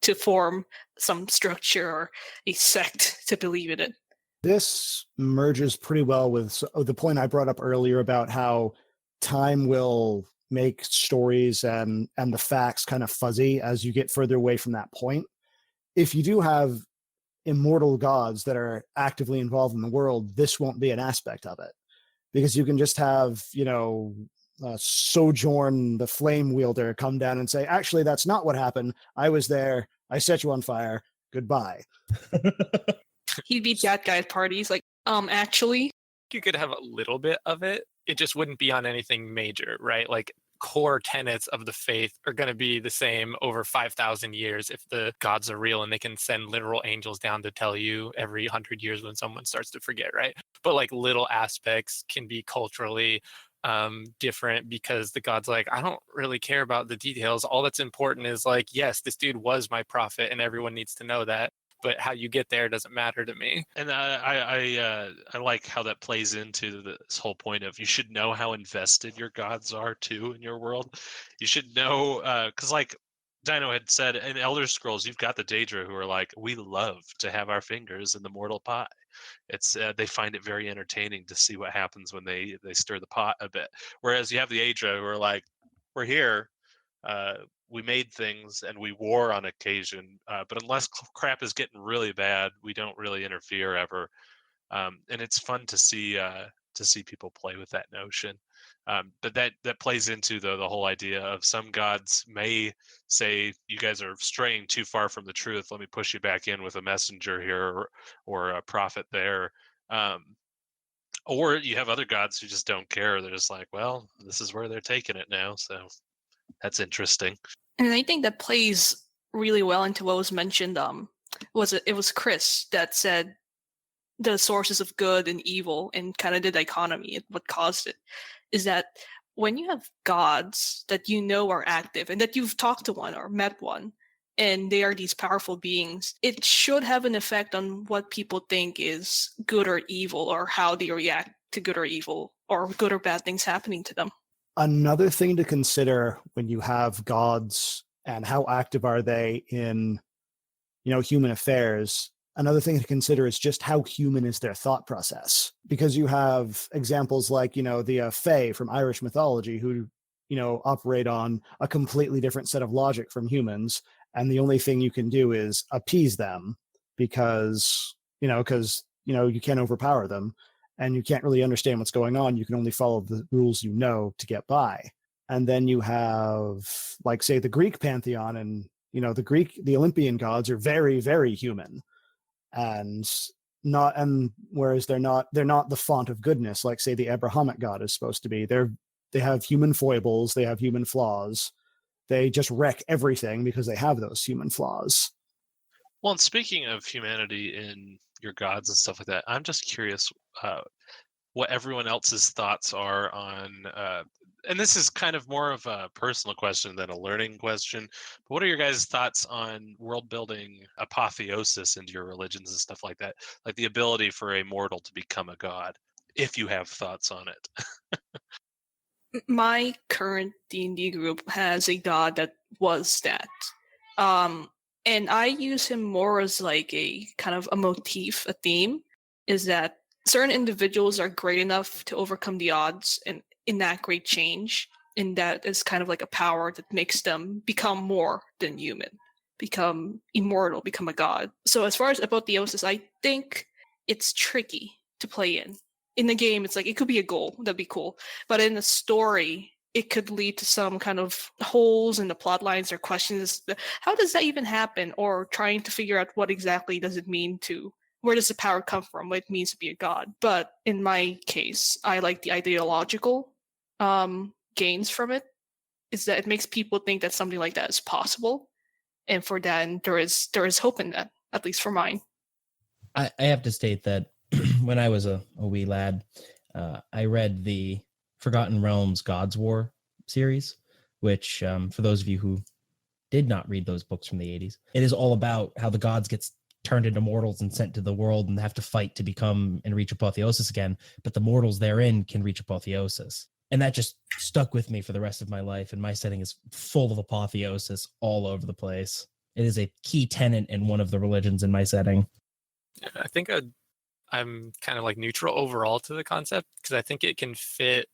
to form some structure or a sect to believe in it. This merges pretty well with the point I brought up earlier about how time will make stories and the facts kind of fuzzy as you get further away from that point. If you do have immortal gods that are actively involved in the world, this won't be an aspect of it, because you can just have, Sojourn the flame wielder come down and say, actually, that's not what happened. I was there. I set you on fire. Goodbye. He'd be that guy at parties, like, actually, You could have a little bit of it. It just wouldn't be on anything major, right? Like, core tenets of the faith are going to be the same over 5,000 years if the gods are real and they can send literal angels down to tell you every 100 years when someone starts to forget, right? But like, little aspects can be culturally different, because the god's like, I don't really care about the details. All that's important is like, yes, this dude was my prophet and everyone needs to know that. But how you get there doesn't matter to me. And I like how that plays into this whole point of, you should know how invested your gods are too in your world. You should know, because like Dino had said, in Elder Scrolls, you've got the Daedra who are like, we love to have our fingers in the mortal pot. It's they find it very entertaining to see what happens when they stir the pot a bit. Whereas you have the Aedra who are like, we're here. We made things and we war on occasion, but unless crap is getting really bad, we don't really interfere ever. And it's fun to see people play with that notion. But that plays into the whole idea of some gods may say, you guys are straying too far from the truth. Let me push you back in with a messenger here, or a prophet there. Or you have other gods who just don't care. They're just like, well, this is where they're taking it now. So that's interesting. and I think that plays really well into what was mentioned. It was Chris that said the sources of good and evil and kind of the dichotomy, what caused it, is that when you have gods that you know are active and that you've talked to one or met one, and they are these powerful beings, it should have an effect on what people think is good or evil, or how they react to good or evil, or good or bad things happening to them. Another thing to consider when you have gods and how active are they in, human affairs. Another thing to consider is just how human is their thought process, because you have examples like, the Fae from Irish mythology who, operate on a completely different set of logic from humans. And the only thing you can do is appease them because you can't overpower them and you can't really understand what's going on. You can only follow the rules to get by. And then you have, like, say, the Greek pantheon, and, the Olympian gods are very, very human. And whereas they're not the font of goodness like, say, the Abrahamic god is supposed to be. They have human foibles, they have human flaws. They just wreck everything because they have those human flaws. Well, and speaking of humanity in your gods and stuff like that, I'm just curious what everyone else's thoughts are on, and this is kind of more of a personal question than a learning question, but what are your guys' thoughts on world building apotheosis into your religions and stuff like that? Like the ability for a mortal to become a god, if you have thoughts on it. My current D&D group has a god that was that. And I use him more as like a kind of a motif, a theme, is that certain individuals are great enough to overcome the odds and enact great change, and that is kind of like a power that makes them become more than human, become immortal, become a god. So as far as apotheosis, I think it's tricky to play in. In the game, it's like, it could be a goal, that'd be cool. But in the story, it could lead to some kind of holes in the plot lines or questions. How does that even happen? Or trying to figure out what exactly does it mean to, where does the power come from, what it means to be a god. But in my case, I like the ideological gains from it, is that it makes people think that something like that is possible. And for that, there is hope in that, at least for mine. I have to state that when I was a wee lad, I read the Forgotten Realms God's War series, which, for those of you who did not read those books from the 80s, it is all about how the gods get turned into mortals and sent to the world and have to fight to become and reach apotheosis again, but the mortals therein can reach apotheosis. And that just stuck with me for the rest of my life, and my setting is full of apotheosis all over the place. It is a key tenet in one of the religions in my setting. I think I'm kind of like neutral overall to the concept, because I think it can fit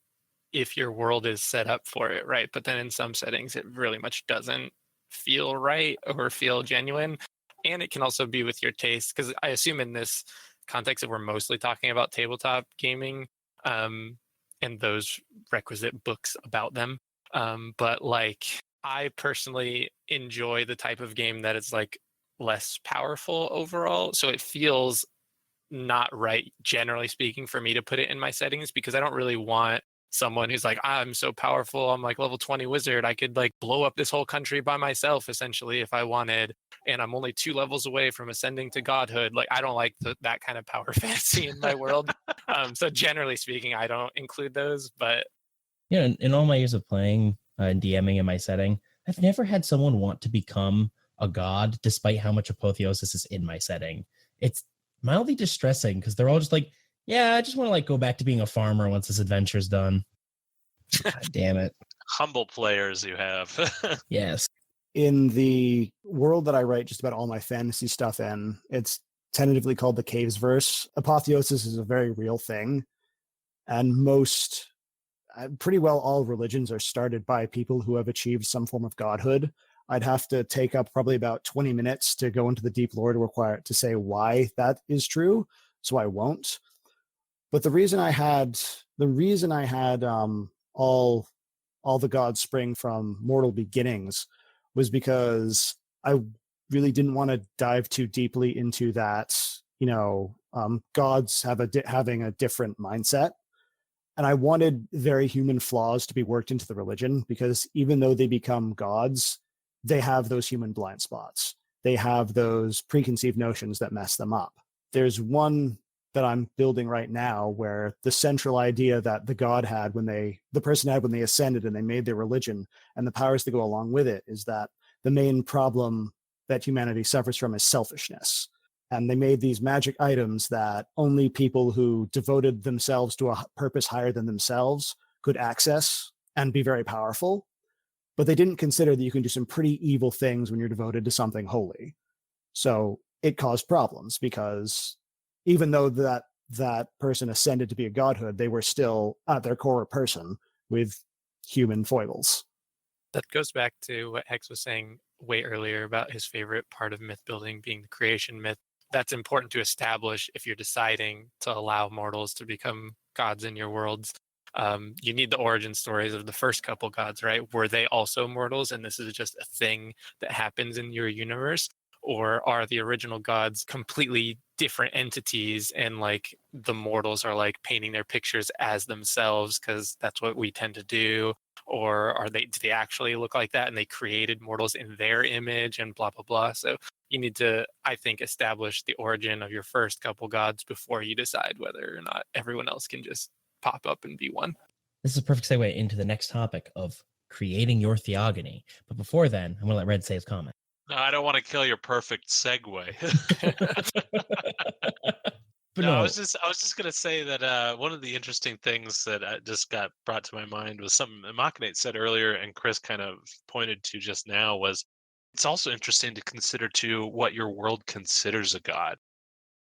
if your world is set up for it, right? But then in some settings, it really much doesn't feel right or feel genuine. And it can also be with your taste, because I assume in this context that we're mostly talking about tabletop gaming and those requisite books about them. But like, I personally enjoy the type of game that is like less powerful overall. So it feels not right, generally speaking, for me to put it in my settings, because I don't really want someone who's like, I'm so powerful, I'm like level 20 wizard, I could like blow up this whole country by myself essentially if I wanted, and I'm only 2 levels away from ascending to godhood. Like, I don't like that kind of power fantasy in my world. So generally speaking, I don't include those. But you know, in all my years of playing and DMing in my setting, I've never had someone want to become a god despite how much apotheosis is in my setting. It's mildly distressing because they're all just like, yeah, I just want to like go back to being a farmer once this adventure's done. God damn it. Humble players you have. Yes. In the world that I write just about all my fantasy stuff in, it's tentatively called the Caves verse. Apotheosis is a very real thing. And most, pretty well all religions are started by people who have achieved some form of godhood. I'd have to take up probably about 20 minutes to go into the deep lore to say why that is true. So I won't. But the reason I had all the gods spring from mortal beginnings was because I really didn't want to dive too deeply into that. Gods having a different mindset, and I wanted very human flaws to be worked into the religion, because even though they become gods, they have those human blind spots. They have those preconceived notions that mess them up. There's one that I'm building right now where the central idea that the person had when they ascended and they made their religion, and the powers that go along with it, is that the main problem that humanity suffers from is selfishness. And they made these magic items that only people who devoted themselves to a purpose higher than themselves could access and be very powerful. But they didn't consider that you can do some pretty evil things when you're devoted to something holy. So it caused problems, because even though that person ascended to be a godhood, they were still at their core a person with human foibles. that goes back to what Hex was saying way earlier about his favorite part of myth building being the creation myth. That's important to establish if you're deciding to allow mortals to become gods in your worlds. You need the origin stories of the first couple gods, right? Were they also mortals and this is just a thing that happens in your universe? Or are the original gods completely different entities and like the mortals are like painting their pictures as themselves because that's what we tend to do? Or do they actually look like that and they created mortals in their image and blah, blah, blah. So you need to, I think, establish the origin of your first couple gods before you decide whether or not everyone else can just pop up and be one. This is a perfect segue into the next topic of creating your theogony. But before then, I'm going to let Red say his comment. No, I don't want to kill your perfect segue. But No, no, I was just gonna say that one of the interesting things that just got brought to my mind was something Imachinate said earlier, and Chris kind of pointed to just now. Was it's also interesting to consider too what your world considers a god,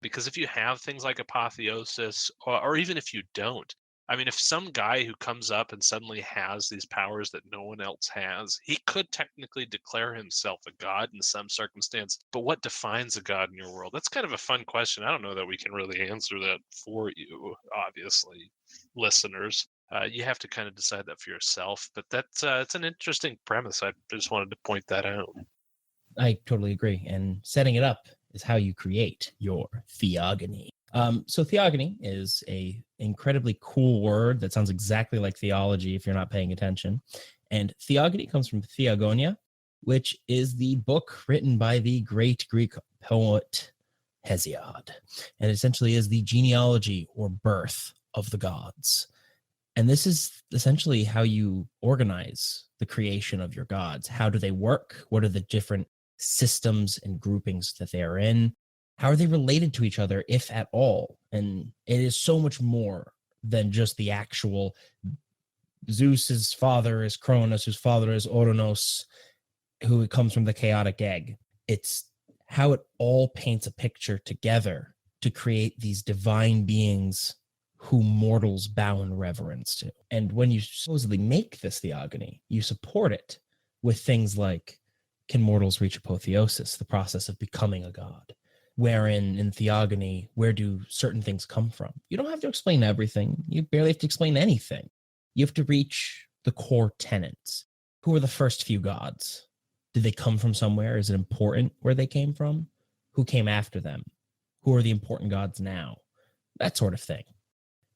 because if you have things like apotheosis, or even if you don't, I mean, if some guy who comes up and suddenly has these powers that no one else has, he could technically declare himself a god in some circumstance. But what defines a god in your world? That's kind of a fun question. I don't know that we can really answer that for you, obviously, listeners. You have to kind of decide that for yourself. But that's it's an interesting premise. I just wanted to point that out. I totally agree. And setting it up is how you create your theogony. So theogony is a incredibly cool word that sounds exactly like theology if you're not paying attention. And theogony comes from theogonia, which is the book written by the great Greek poet Hesiod. And essentially is the genealogy or birth of the gods. And this is essentially how you organize the creation of your gods. How do they work? What are the different systems and groupings that they are in? How are they related to each other, if at all? And it is so much more than just the actual Zeus's father is Cronus, whose father is Ouranos, who comes from the chaotic egg. It's how it all paints a picture together to create these divine beings who mortals bow in reverence to. And when you supposedly make this theogony, you support it with things like, can mortals reach apotheosis, the process of becoming a god? Wherein in theogony, where do certain things come from? You don't have to explain everything. You barely have to explain anything. You have to reach the core tenets. Who are the first few gods? Did they come from somewhere? Is it important where they came from? Who came after them? Who are the important gods now? That sort of thing.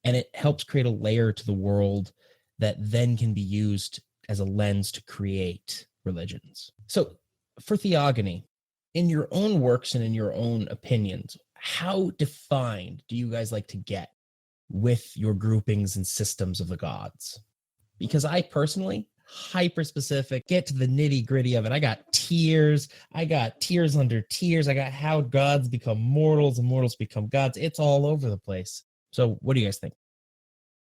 And it helps create a layer to the world that then can be used as a lens to create religions. So for theogony, in your own works and in your own opinions, how defined do you guys like to get with your groupings and systems of the gods? Because I personally, hyper specific, get to the nitty gritty of it. I got tiers under tiers. I got how gods become mortals and mortals become gods. It's all over the place. So what do you guys think?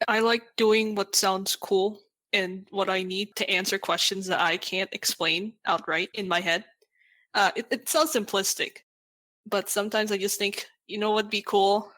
I like doing what sounds cool and what I need to answer questions that I can't explain outright in my head. It sounds simplistic, but sometimes I just think, you know what'd be cool?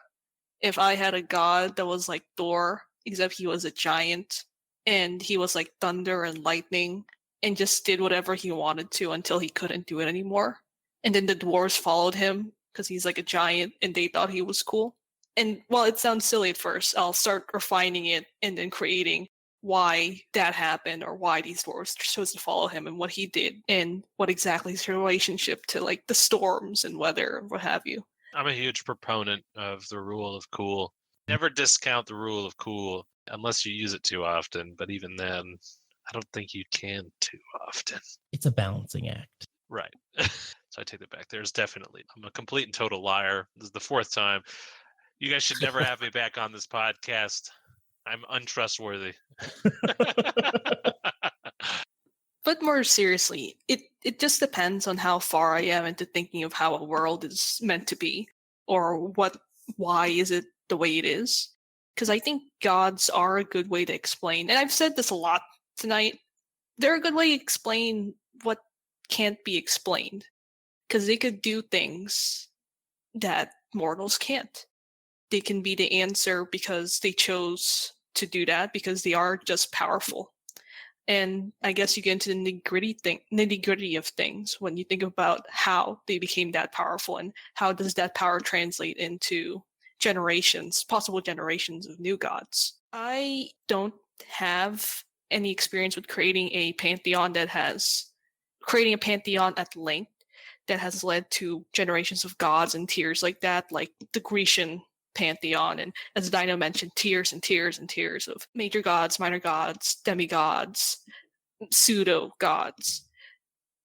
If I had a god that was like Thor, except he was a giant, and he was like thunder and lightning, and just did whatever he wanted to until he couldn't do it anymore. And then the dwarves followed him because he's like a giant and they thought he was cool. And while it sounds silly at first, I'll start refining it and then creating why that happened or why these dwarves chose to follow him and what he did and what exactly his relationship to like the storms and weather and what have you. I'm a huge proponent of the rule of cool. Never discount the rule of cool unless you use it too often. But even then, I don't think you can too often. It's a balancing act. Right. So I take that back. There's definitely, I'm a complete and total liar. This is the fourth time. You guys should never have me back on this podcast. I'm untrustworthy. But more seriously, it just depends on how far I am into thinking of how a world is meant to be, or why is it the way it is. Because I think gods are a good way to explain, and I've said this a lot tonight, they're a good way to explain what can't be explained. Because they could do things that mortals can't. They can be the answer because they chose to do that, because they are just powerful. And I guess you get into the nitty-gritty of things when you think about how they became that powerful and how does that power translate into possible generations of new gods. I don't have any experience with creating a pantheon at length that has led to generations of gods and tiers like that, like the Grecian pantheon, and as Dino mentioned, tiers and tiers and tiers of major gods, minor gods, demigods, pseudo gods.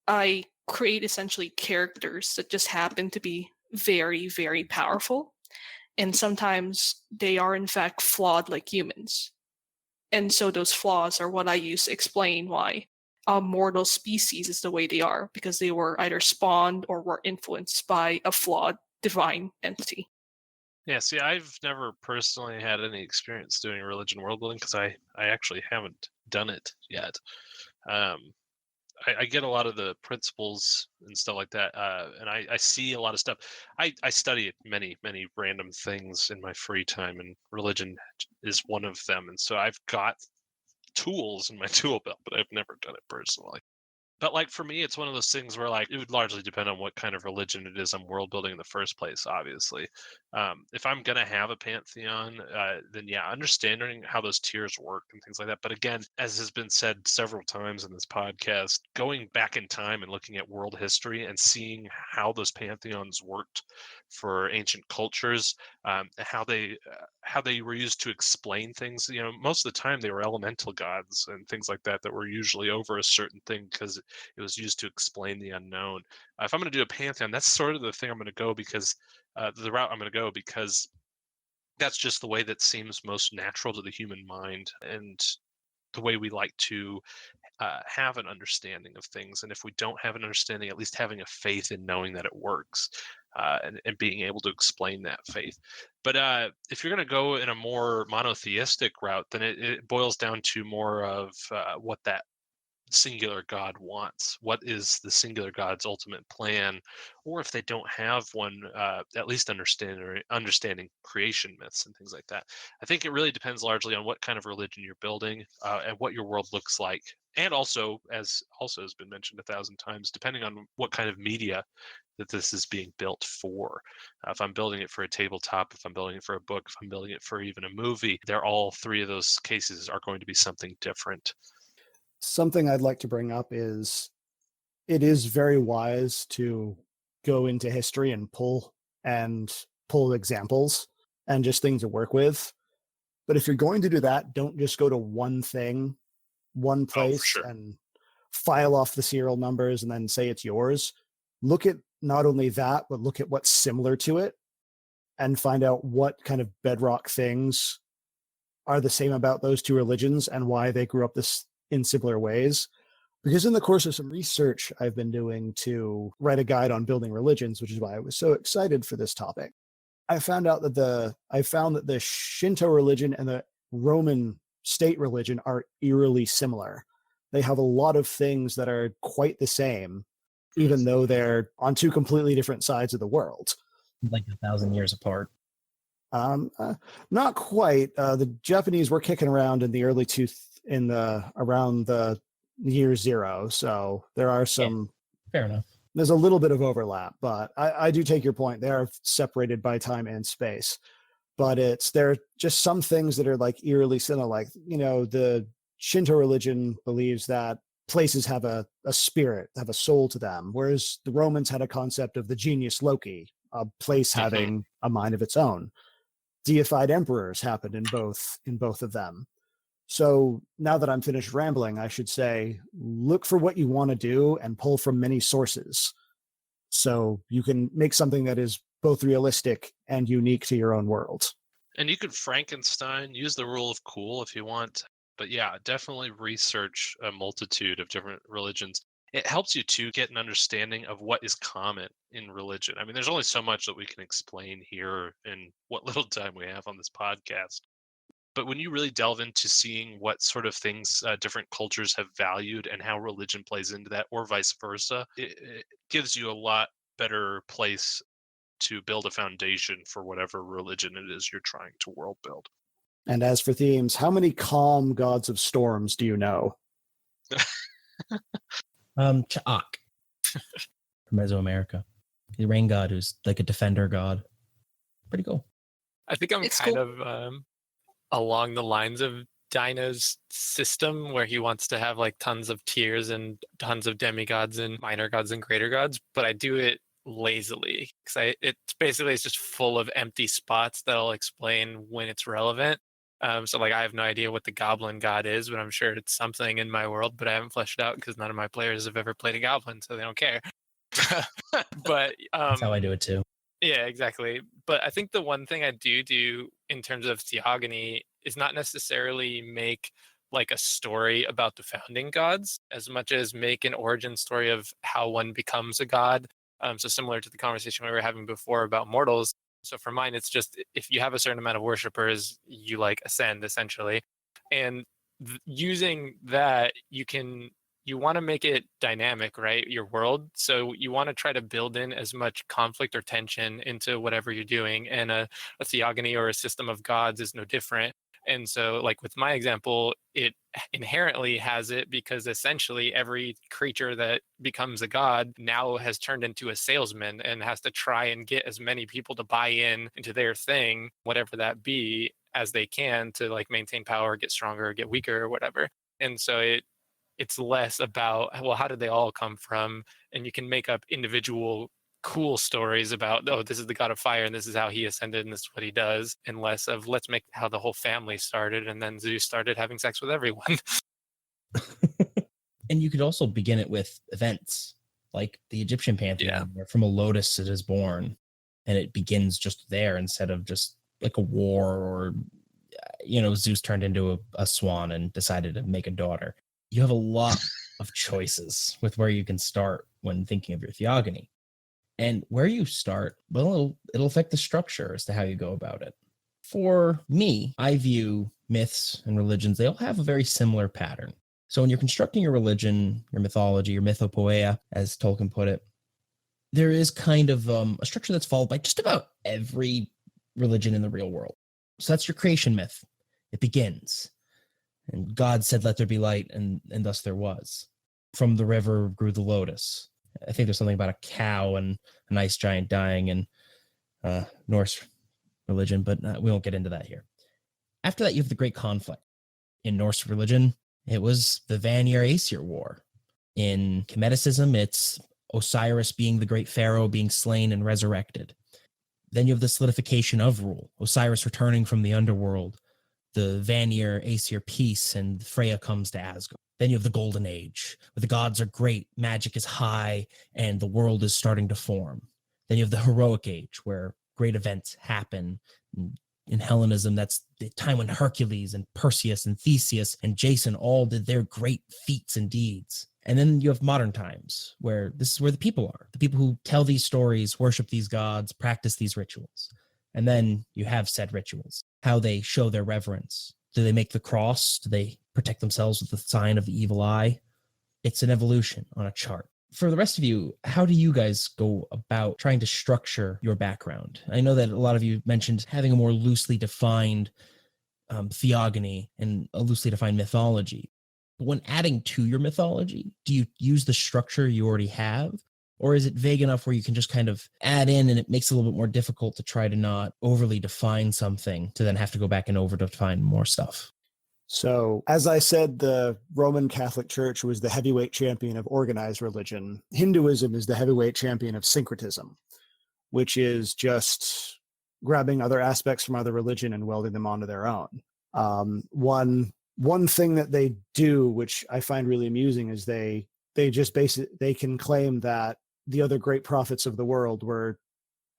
I create essentially characters that just happen to be very, very powerful, and sometimes they are in fact flawed like humans. And so those flaws are what I use to explain why a mortal species is the way they are, because they were either spawned or were influenced by a flawed divine entity. Yeah, see, I've never personally had any experience doing religion world building because I actually haven't done it yet. I get a lot of the principles and stuff like that, and I see a lot of stuff. I study many random things in my free time, and religion is one of them. And so I've got tools in my tool belt, but I've never done it personally. But like for me, it's one of those things where like it would largely depend on what kind of religion it is I'm world building in the first place. Obviously, if I'm gonna have a pantheon, then yeah, understanding how those tiers work and things like that. But again, as has been said several times in this podcast, going back in time and looking at world history and seeing how those pantheons worked for ancient cultures, how they were used to explain things. You know, most of the time they were elemental gods and things like that that were usually over a certain thing because it was used to explain the unknown. If I'm going to do a pantheon, that's sort of the thing I'm going to go because the route I'm going to go because that's just the way that seems most natural to the human mind and the way we like to have an understanding of things. And if we don't have an understanding, at least having a faith in knowing that it works and being able to explain that faith. But if you're going to go in a more monotheistic route, then it boils down to more of what that singular God wants. What is the singular God's ultimate plan? Or if they don't have one, at least understanding creation myths and things like that. I think it really depends largely on what kind of religion you're building and what your world looks like. And also, as also has been mentioned 1,000 times, depending on what kind of media that this is being built for. If I'm building it for a tabletop, if I'm building it for a book, if I'm building it for even a movie, they're all three of those cases are going to be something different. Something I'd like to bring up is it is very wise to go into history and pull examples and just things to work with. But if you're going to do that, don't just go to one thing, one place, sure. and file off the serial numbers and then say it's yours. Look at not only that, but look at what's similar to it and find out what kind of bedrock things are the same about those two religions and why they grew up in similar ways. Because in the course of some research I've been doing to write a guide on building religions, which is why I was so excited for this topic, I found that the Shinto religion and the Roman state religion are eerily similar. They have a lot of things that are quite the same, even though they're on two completely different sides of the world. Like 1,000 years apart. Not quite. The Japanese were kicking around in the early around the year zero, so there are some. Yeah, fair enough. There's a little bit of overlap, but I do take your point. They are separated by time and space, but there are just some things that are like eerily similar. Like, you know, the Shinto religion believes that places have a spirit, have a soul to them, whereas the Romans had a concept of the genius loci, a place having a mind of its own. Deified emperors happened in both of them. So now that I'm finished rambling, I should say, look for what you want to do and pull from many sources so you can make something that is both realistic and unique to your own world. And you could Frankenstein, use the rule of cool if you want. But yeah, definitely research a multitude of different religions. It helps you to get an understanding of what is common in religion. I mean, there's only so much that we can explain here in what little time we have on this podcast. But when you really delve into seeing what sort of things different cultures have valued and how religion plays into that, or vice versa, it gives you a lot better place to build a foundation for whatever religion it is you're trying to world build. And as for themes, how many calm gods of storms do you know? Cha'ak from Mesoamerica. The rain god who's like a defender god. Pretty cool. I think I'm It's kind cool. of along the lines of Dino's system, where he wants to have like tons of tiers and tons of demigods and minor gods and greater gods, but I do it lazily because it's just full of empty spots that'll explain when it's relevant. So like I have no idea what the goblin god is, but I'm sure it's something in my world, but I haven't fleshed it out because none of my players have ever played a goblin, so they don't care. But That's how I do it too. yeah, exactly. But I think the one thing I do in terms of theogony is not necessarily make like a story about the founding gods as much as make an origin story of how one becomes a god. So similar to the conversation we were having before about mortals. So for mine, it's just if you have a certain amount of worshipers, you like ascend essentially. And using that, you want to make it dynamic, right? Your world. So you want to try to build in as much conflict or tension into whatever you're doing. And a theogony or a system of gods is no different. And so, like with my example, it inherently has it because essentially every creature that becomes a god now has turned into a salesman and has to try and get as many people to buy in into their thing, whatever that be, as they can to like maintain power, get stronger, get weaker, or whatever. And so it's less about, well, how did they all come from? And you can make up individual cool stories about, oh, this is the god of fire and this is how he ascended and this is what he does, and less of let's make how the whole family started and then Zeus started having sex with everyone. And you could also begin it with events like the Egyptian pantheon, where from a lotus it is born, and it begins just there instead of just like a war, or Zeus turned into a swan and decided to make a daughter. You have a lot of choices with where you can start when thinking of your theogony. And where you start, well, it'll affect the structure as to how you go about it. For me, I view myths and religions, they all have a very similar pattern. So when you're constructing your religion, your mythology, your mythopoeia, as Tolkien put it, there is kind of a structure that's followed by just about every religion in the real world. So that's your creation myth. It begins. And God said, let there be light, and thus there was. From the river grew the lotus. I think there's something about a cow and an ice giant dying in Norse religion, but we won't get into that here. After that, you have the great conflict. In Norse religion, it was the Vanir-Aesir war. In Chemeticism, it's Osiris being the great pharaoh, being slain and resurrected. Then you have the solidification of rule, Osiris returning from the underworld, the Vanir-Aesir peace, and Freya comes to Asgard. Then you have the Golden Age, where the gods are great, magic is high, and the world is starting to form. Then you have the Heroic Age, where great events happen. In Hellenism, that's the time when Hercules and Perseus and Theseus and Jason all did their great feats and deeds. And then you have modern times, where this is where the people are. The people who tell these stories, worship these gods, practice these rituals. And then you have said rituals, how they show their reverence. Do they make the cross? Do they protect themselves with the sign of the evil eye? It's an evolution on a chart. For the rest of you, how do you guys go about trying to structure your background? I know that a lot of you mentioned having a more loosely defined theogony and a loosely defined mythology. But when adding to your mythology, do you use the structure you already have? Or is it vague enough where you can just kind of add in and it makes it a little bit more difficult to try to not overly define something to then have to go back and over define more stuff? So, as I said, the Roman Catholic Church was the heavyweight champion of organized religion. Hinduism is the heavyweight champion of syncretism, which is just grabbing other aspects from other religion and welding them onto their own. One thing that they do, which I find really amusing, is they can claim that the other great prophets of the world were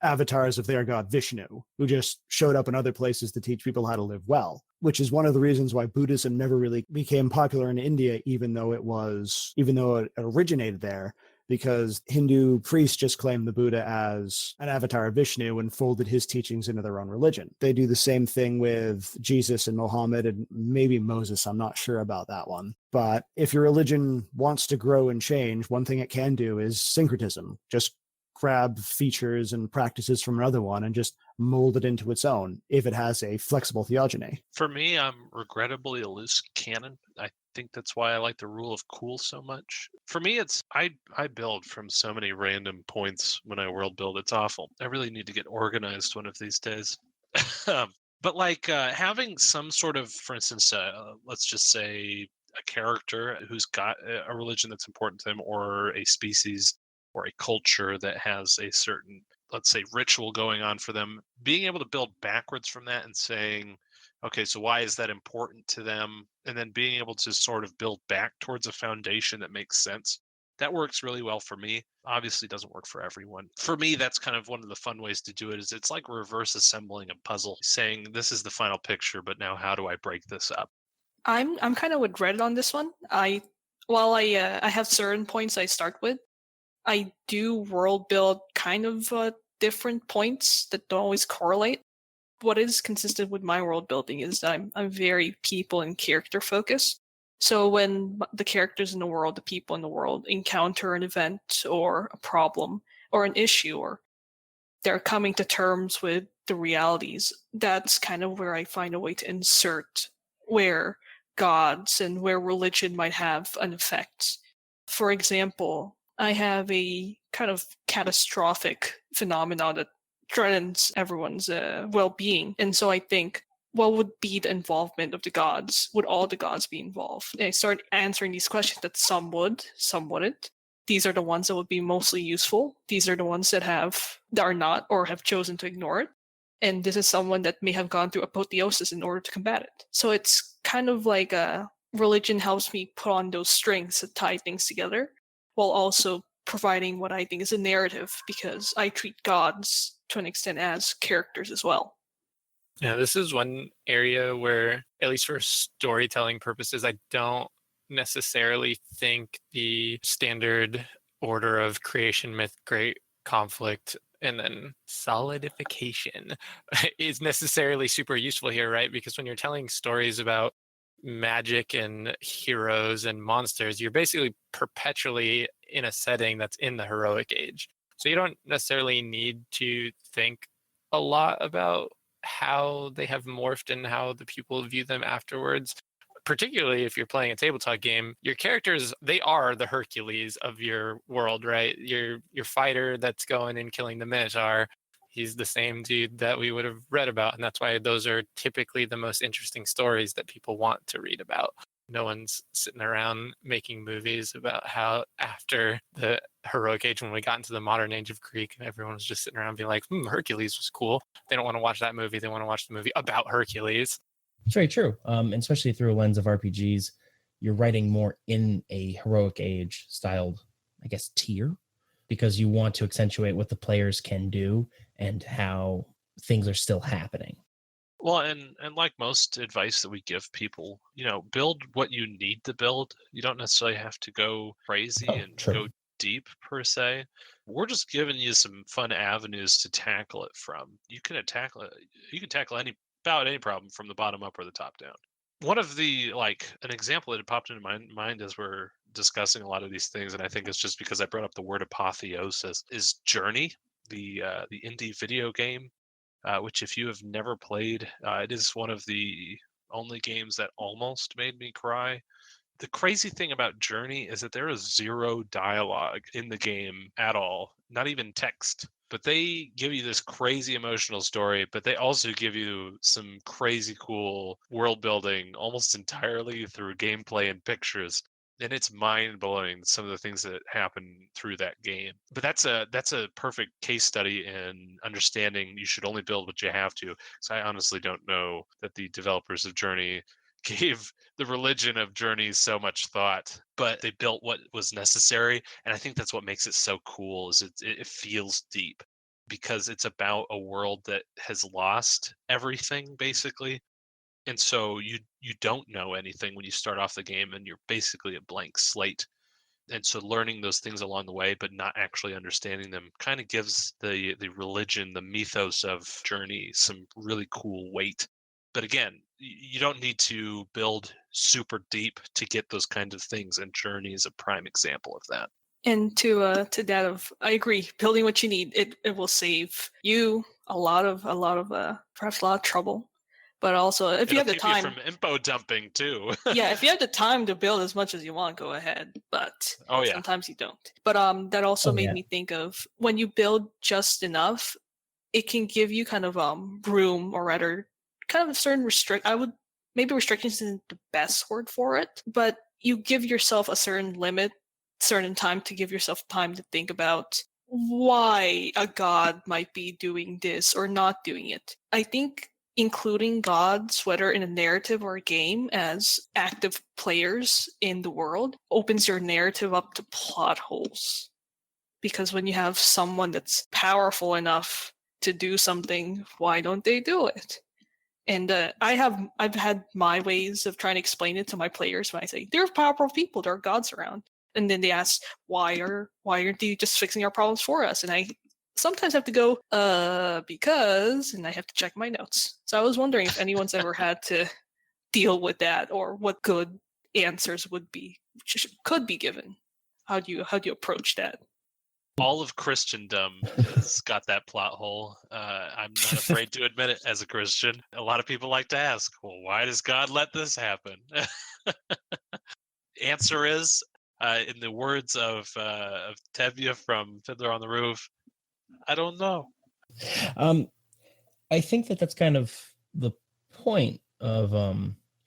avatars of their god Vishnu, who just showed up in other places to teach people how to live well, which is one of the reasons why Buddhism never really became popular in India, even though it originated there, because Hindu priests just claimed the Buddha as an avatar of Vishnu and folded his teachings into their own religion. They do the same thing with Jesus and Muhammad and maybe Moses. I'm not sure about that one. But if your religion wants to grow and change, one thing it can do is syncretism. Just grab features and practices from another one and just mold it into its own if it has a flexible theogony. For me, I'm regrettably a loose cannon. I think that's why I like the rule of cool so much. For me, it's I build from so many random points when I world build. It's awful. I really need to get organized one of these days. But like having some sort of, for instance, let's just say a character who's got a religion that's important to them, or a species or a culture that has a certain, let's say, ritual going on for them, being able to build backwards from that and saying, okay, so why is that important to them? And then being able to sort of build back towards a foundation that makes sense. That works really well for me. Obviously doesn't work for everyone. For me, that's kind of one of the fun ways to do it, is it's like reverse assembling a puzzle, saying this is the final picture, but now how do I break this up? I'm kind of with Reddit on this one. While I have certain points I start with, I do world build kind of different points that don't always correlate. What is consistent with my world building is that I'm very people and character focused. So when the characters in the world, the people in the world encounter an event or a problem or an issue or they're coming to terms with the realities. That's kind of where I find a way to insert where gods and where religion might have an effect. For example, I have a kind of catastrophic phenomenon that threatens everyone's well-being. And so I think, what would be the involvement of the gods? Would all the gods be involved? And I start answering these questions that some would, some wouldn't. These are the ones that would be mostly useful. These are the ones that are not or have chosen to ignore it. And this is someone that may have gone through apotheosis in order to combat it. So it's kind of like religion helps me put on those strings that tie things together, while also providing what I think is a narrative, because I treat gods to an extent as characters as well. Yeah, this is one area where, at least for storytelling purposes, I don't necessarily think the standard order of creation, myth, great conflict, and then solidification is necessarily super useful here, right? Because when you're telling stories about magic and heroes and monsters, you're basically perpetually in a setting that's in the heroic age. So you don't necessarily need to think a lot about how they have morphed and how the people view them afterwards. Particularly if you're playing a tabletop game, your characters, they are the Hercules of your world, right? Your fighter that's going and killing the Minotaur, he's the same dude that we would have read about. And that's why those are typically the most interesting stories that people want to read about. No one's sitting around making movies about how after the heroic age, when we got into the modern age of Greek, and everyone was just sitting around being like, Hercules was cool. They don't want to watch that movie. They want to watch the movie about Hercules. It's very true. And especially through a lens of RPGs, you're writing more in a heroic age styled, I guess, tier, because you want to accentuate what the players can do and how things are still happening. Well, and like most advice that we give people, build what you need to build. You don't necessarily have to go crazy and go deep per se. We're just giving you some fun avenues to tackle it from. You can tackle any problem from the bottom up or the top down. One of the an example that had popped into my mind as we're discussing a lot of these things, and I think it's just because I brought up the word apotheosis, is Journey, the indie video game. Which if you have never played, it is one of the only games that almost made me cry. The crazy thing about Journey is that there is zero dialogue in the game at all, not even text. But they give you this crazy emotional story, but they also give you some crazy cool world building almost entirely through gameplay and pictures. And it's mind-blowing, some of the things that happen through that game. But that's a perfect case study in understanding you should only build what you have to. So I honestly don't know that the developers of Journey gave the religion of Journey so much thought, but they built what was necessary. And I think that's what makes it so cool, is it feels deep, because it's about a world that has lost everything, basically. And so you don't know anything when you start off the game, and you're basically a blank slate. And so learning those things along the way, but not actually understanding them, kind of gives the religion, the mythos of Journey, some really cool weight. But again, you don't need to build super deep to get those kinds of things, and Journey is a prime example of that. And to that of, I agree, building what you need, it will save you a lot of perhaps a lot of trouble. But also, if you have the time, from info dumping too. Yeah, if you have the time to build as much as you want, go ahead. But sometimes you don't. But that also made me think of, when you build just enough, it can give you kind of room, or rather, kind of a certain restrictions isn't the best word for it, but you give yourself a certain limit, certain time to give yourself time to think about why a god might be doing this or not doing it. I think including gods, whether in a narrative or a game, as active players in the world, opens your narrative up to plot holes. Because when you have someone that's powerful enough to do something, why don't they do it? And I've had my ways of trying to explain it to my players when I say, there are powerful people, there are gods around. And then they ask, why aren't you just fixing our problems for us? And I sometimes have to go, because, and I have to check my notes. So I was wondering if anyone's ever had to deal with that, or what good answers could be given. How do you approach that? All of Christendom has got that plot hole. I'm not afraid to admit it as a Christian. A lot of people like to ask, well, why does God let this happen? Answer is, in the words of Tevye from Fiddler on the Roof, I don't know. I think that's kind of the point of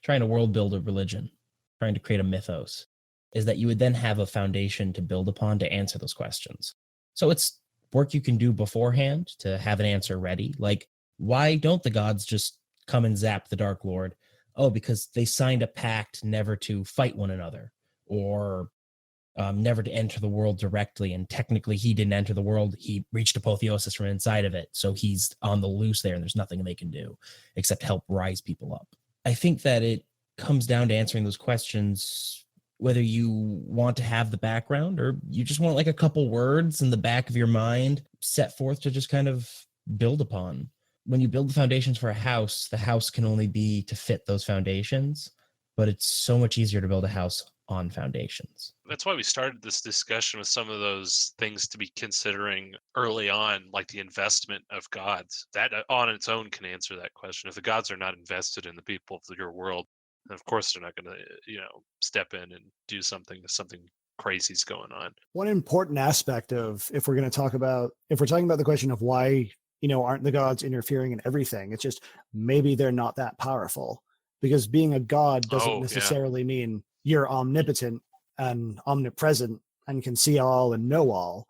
trying to world build a religion, trying to create a mythos, is that you would then have a foundation to build upon to answer those questions. So it's work you can do beforehand to have an answer ready. Like, why don't the gods just come and zap the Dark Lord? Oh, because they signed a pact never to fight one another, or never to enter the world directly. And technically, he didn't enter the world. He reached apotheosis from inside of it. So he's on the loose there, and there's nothing they can do except help rise people up. I think that it comes down to answering those questions, whether you want to have the background or you just want like a couple words in the back of your mind set forth to just kind of build upon. When you build the foundations for a house, the house can only be to fit those foundations, but it's so much easier to build a house on foundations. That's why we started this discussion with some of those things to be considering early on, like the investment of gods. That on its own can answer that question. If the gods are not invested in the people of your world, then of course they're not going to, step in and do something crazy's going on. One important aspect of if we're talking about the question of why, aren't the gods interfering in everything, it's just maybe they're not that powerful. Because being a god doesn't necessarily mean you're omnipotent and omnipresent and can see all and know all.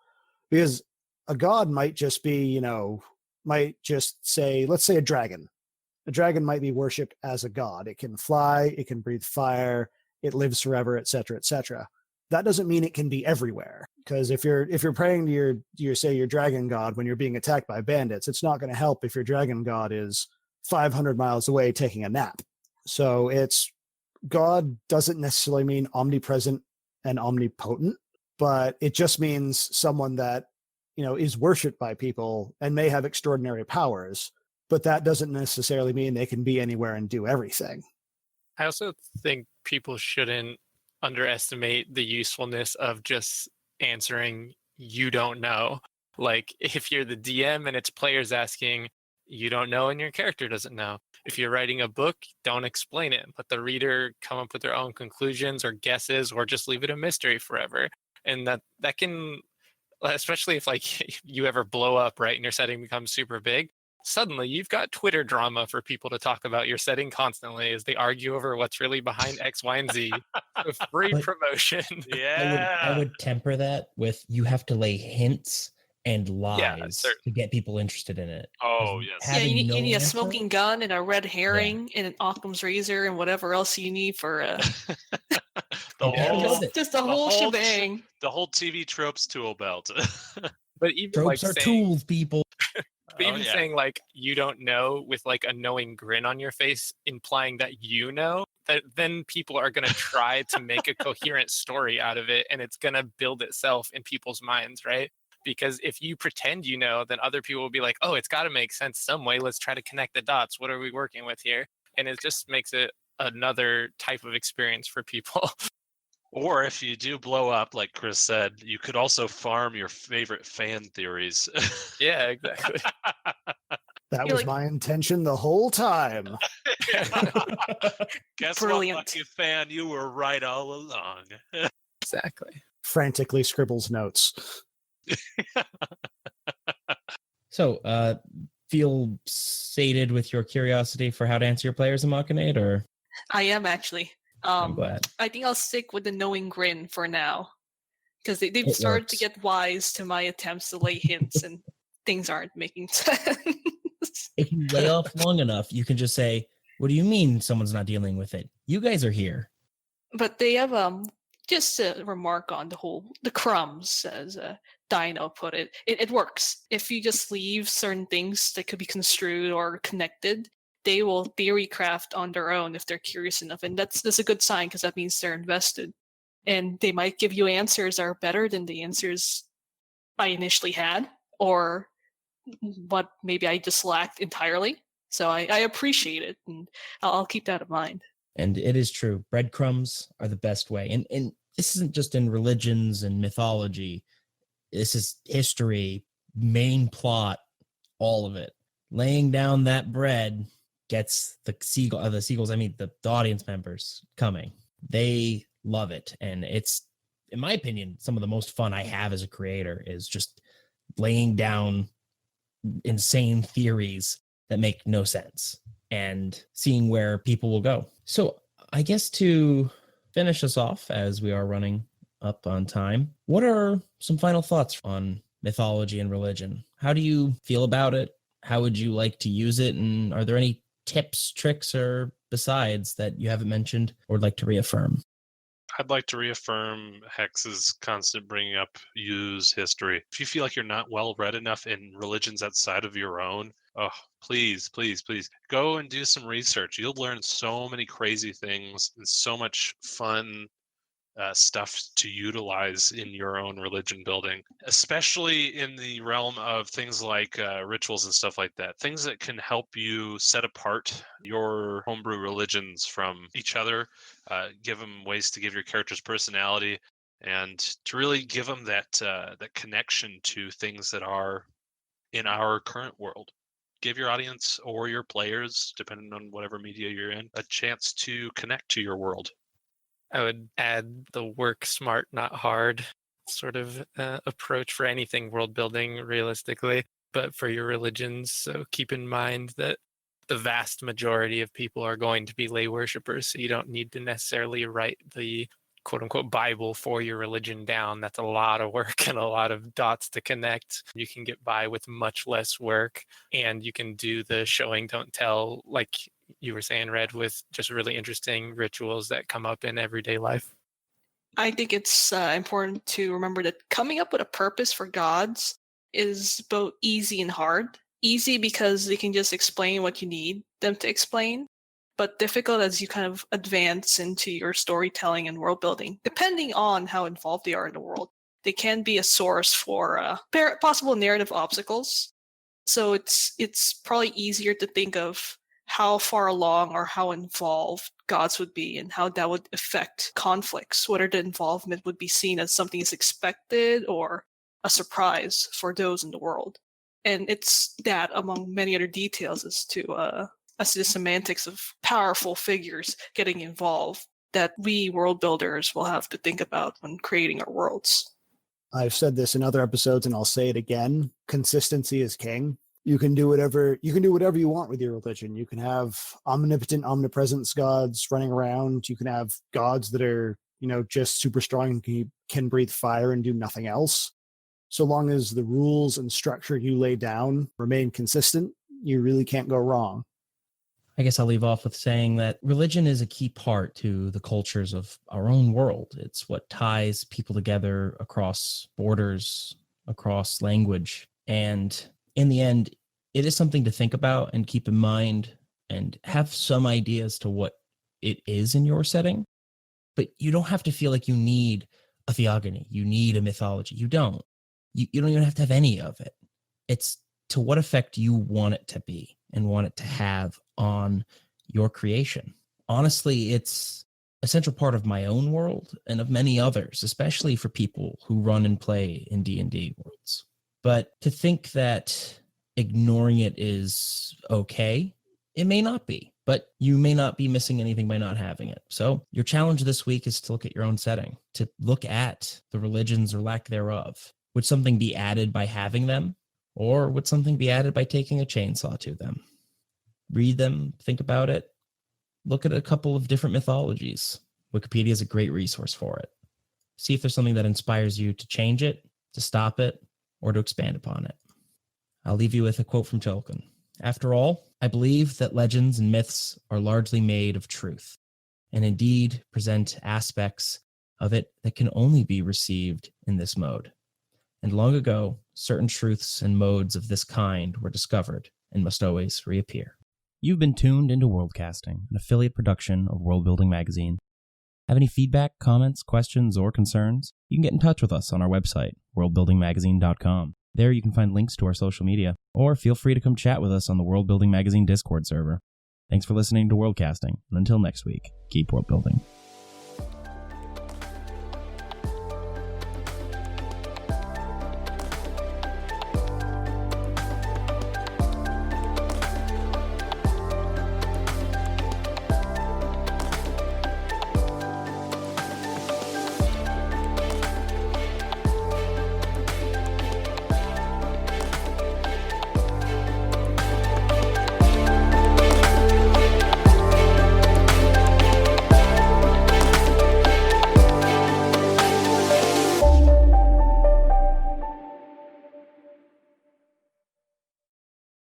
Because a god might just be, might just say, let's say a dragon. A dragon might be worshipped as a god. It can fly, it can breathe fire, it lives forever, etc., etc. That doesn't mean it can be everywhere. Because if you're praying to your dragon god when you're being attacked by bandits, it's not going to help if your dragon god is 500 miles away taking a nap. So God doesn't necessarily mean omnipresent and omnipotent, but it just means someone that, is worshipped by people and may have extraordinary powers, but that doesn't necessarily mean they can be anywhere and do everything. I also think people shouldn't underestimate the usefulness of just answering, you don't know. Like, if you're the DM and it's players asking, you don't know and your character doesn't know. If you're writing a book, don't explain it. Let the reader come up with their own conclusions or guesses, or just leave it a mystery forever. And that can, especially if like you ever blow up, right, and your setting becomes super big, suddenly you've got Twitter drama for people to talk about your setting constantly as they argue over what's really behind X, Y, and Z. Free promotion. Yeah. I would temper that with, you have to lay hints and lies to get people interested in it. Oh, yes. Yeah, you need a smoking gun and a red herring and an Occam's razor and whatever else you need for just the whole shebang. The whole TV tropes tool belt. But even tropes are tools, people. But even saying like you don't know with like a knowing grin on your face, implying that you know, that then people are going to try to make a coherent story out of it, and it's going to build itself in people's minds, right? Because if you pretend you know, then other people will be like, oh, it's got to make sense some way. Let's try to connect the dots. What are we working with here? And it just makes it another type of experience for people. Or if you do blow up, like Chris said, you could also farm your favorite fan theories. Yeah, exactly. That was my intention the whole time. Guess Brilliant. what, lucky fan? You were right all along. Exactly. Frantically scribbles notes. So, feel sated with your curiosity for how to answer your players in Imachinate, or? I am actually. I'm glad. I think I'll stick with the knowing grin for now, because they've started to get wise to my attempts to lay hints, and things aren't making sense. If you lay off long enough, you can just say, "What do you mean someone's not dealing with it? You guys are here." But they have just a remark on the crumbs, as Dino put it. It works. If you just leave certain things that could be construed or connected, they will theory craft on their own if they're curious enough. And that's a good sign, because that means they're invested. And they might give you answers that are better than the answers I initially had, or what maybe I just lacked entirely. So I appreciate it, and I'll keep that in mind. And it is true. Breadcrumbs are the best way. And this isn't just in religions and mythology. This is history, main plot, all of it. Laying down that bread gets the seagulls, I mean, the audience members coming. They love it. And it's, in my opinion, some of the most fun I have as a creator is just laying down insane theories that make no sense and seeing where people will go. So I guess to finish us off, as we are running up on time, what are some final thoughts on mythology and religion? How do you feel about it? How would you like to use it? And are there any tips, tricks, or besides that you haven't mentioned or would like to reaffirm? I'd like to reaffirm Hex's constant bringing up use history. If you feel like you're not well read enough in religions outside of your own, please go and do some research. You'll learn so many crazy things and so much fun stuff to utilize in your own religion building, especially in the realm of things like rituals and stuff like that. Things that can help you set apart your homebrew religions from each other, give them ways to give your characters personality, and to really give them that connection to things that are in our current world. Give your audience or your players, depending on whatever media you're in, a chance to connect to your world. I would add the work smart, not hard sort of approach for anything world building realistically, but for your religions. So keep in mind that the vast majority of people are going to be lay worshipers. So you don't need to necessarily write the quote unquote Bible for your religion down. That's a lot of work and a lot of dots to connect. You can get by with much less work, and you can do the showing, don't tell, like you were saying, Red, with just really interesting rituals that come up in everyday life. I think it's important to remember that coming up with a purpose for gods is both easy and hard. Easy because they can just explain what you need them to explain, but difficult as you kind of advance into your storytelling and world building. Depending on how involved they are in the world, they can be a source for possible narrative obstacles. So it's probably easier to think of how far along or how involved gods would be and how that would affect conflicts, whether the involvement would be seen as something is expected or a surprise for those in the world. And it's that, among many other details, as to the semantics of powerful figures getting involved, that we world builders will have to think about when creating our worlds. I've said this in other episodes and I'll say it again. Consistency is king. You can do whatever you want with your religion. You can have omnipotent, omnipresence gods running around. You can have gods that are, just super strong and can breathe fire and do nothing else. So long as the rules and structure you lay down remain consistent, you really can't go wrong. I guess I'll leave off with saying that religion is a key part to the cultures of our own world. It's what ties people together across borders, across language. And in the end, it is something to think about and keep in mind and have some ideas to what it is in your setting. But you don't have to feel like you need a theogony. You need a mythology. You don't. You don't even have to have any of it. It's to what effect you want it to be and want it to have on your creation. Honestly, it's a central part of my own world and of many others, especially for people who run and play in D&D worlds. But to think that ignoring it is okay, it may not be, but you may not be missing anything by not having it. So your challenge this week is to look at your own setting, to look at the religions or lack thereof. Would something be added by having them, or would something be added by taking a chainsaw to them? Read them, think about it, look at a couple of different mythologies. Wikipedia is a great resource for it. See if there's something that inspires you to change it, to stop it, or to expand upon it. I'll leave you with a quote from Tolkien. After all, I believe that legends and myths are largely made of truth, and indeed present aspects of it that can only be received in this mode. And long ago, certain truths and modes of this kind were discovered and must always reappear. You've been tuned into Worldcasting, an affiliate production of Worldbuilding Magazine. Have any feedback, comments, questions, or concerns? You can get in touch with us on our website, worldbuildingmagazine.com. There you can find links to our social media, or feel free to come chat with us on the Worldbuilding Magazine Discord server. Thanks for listening to Worldcasting, and until next week, keep world building.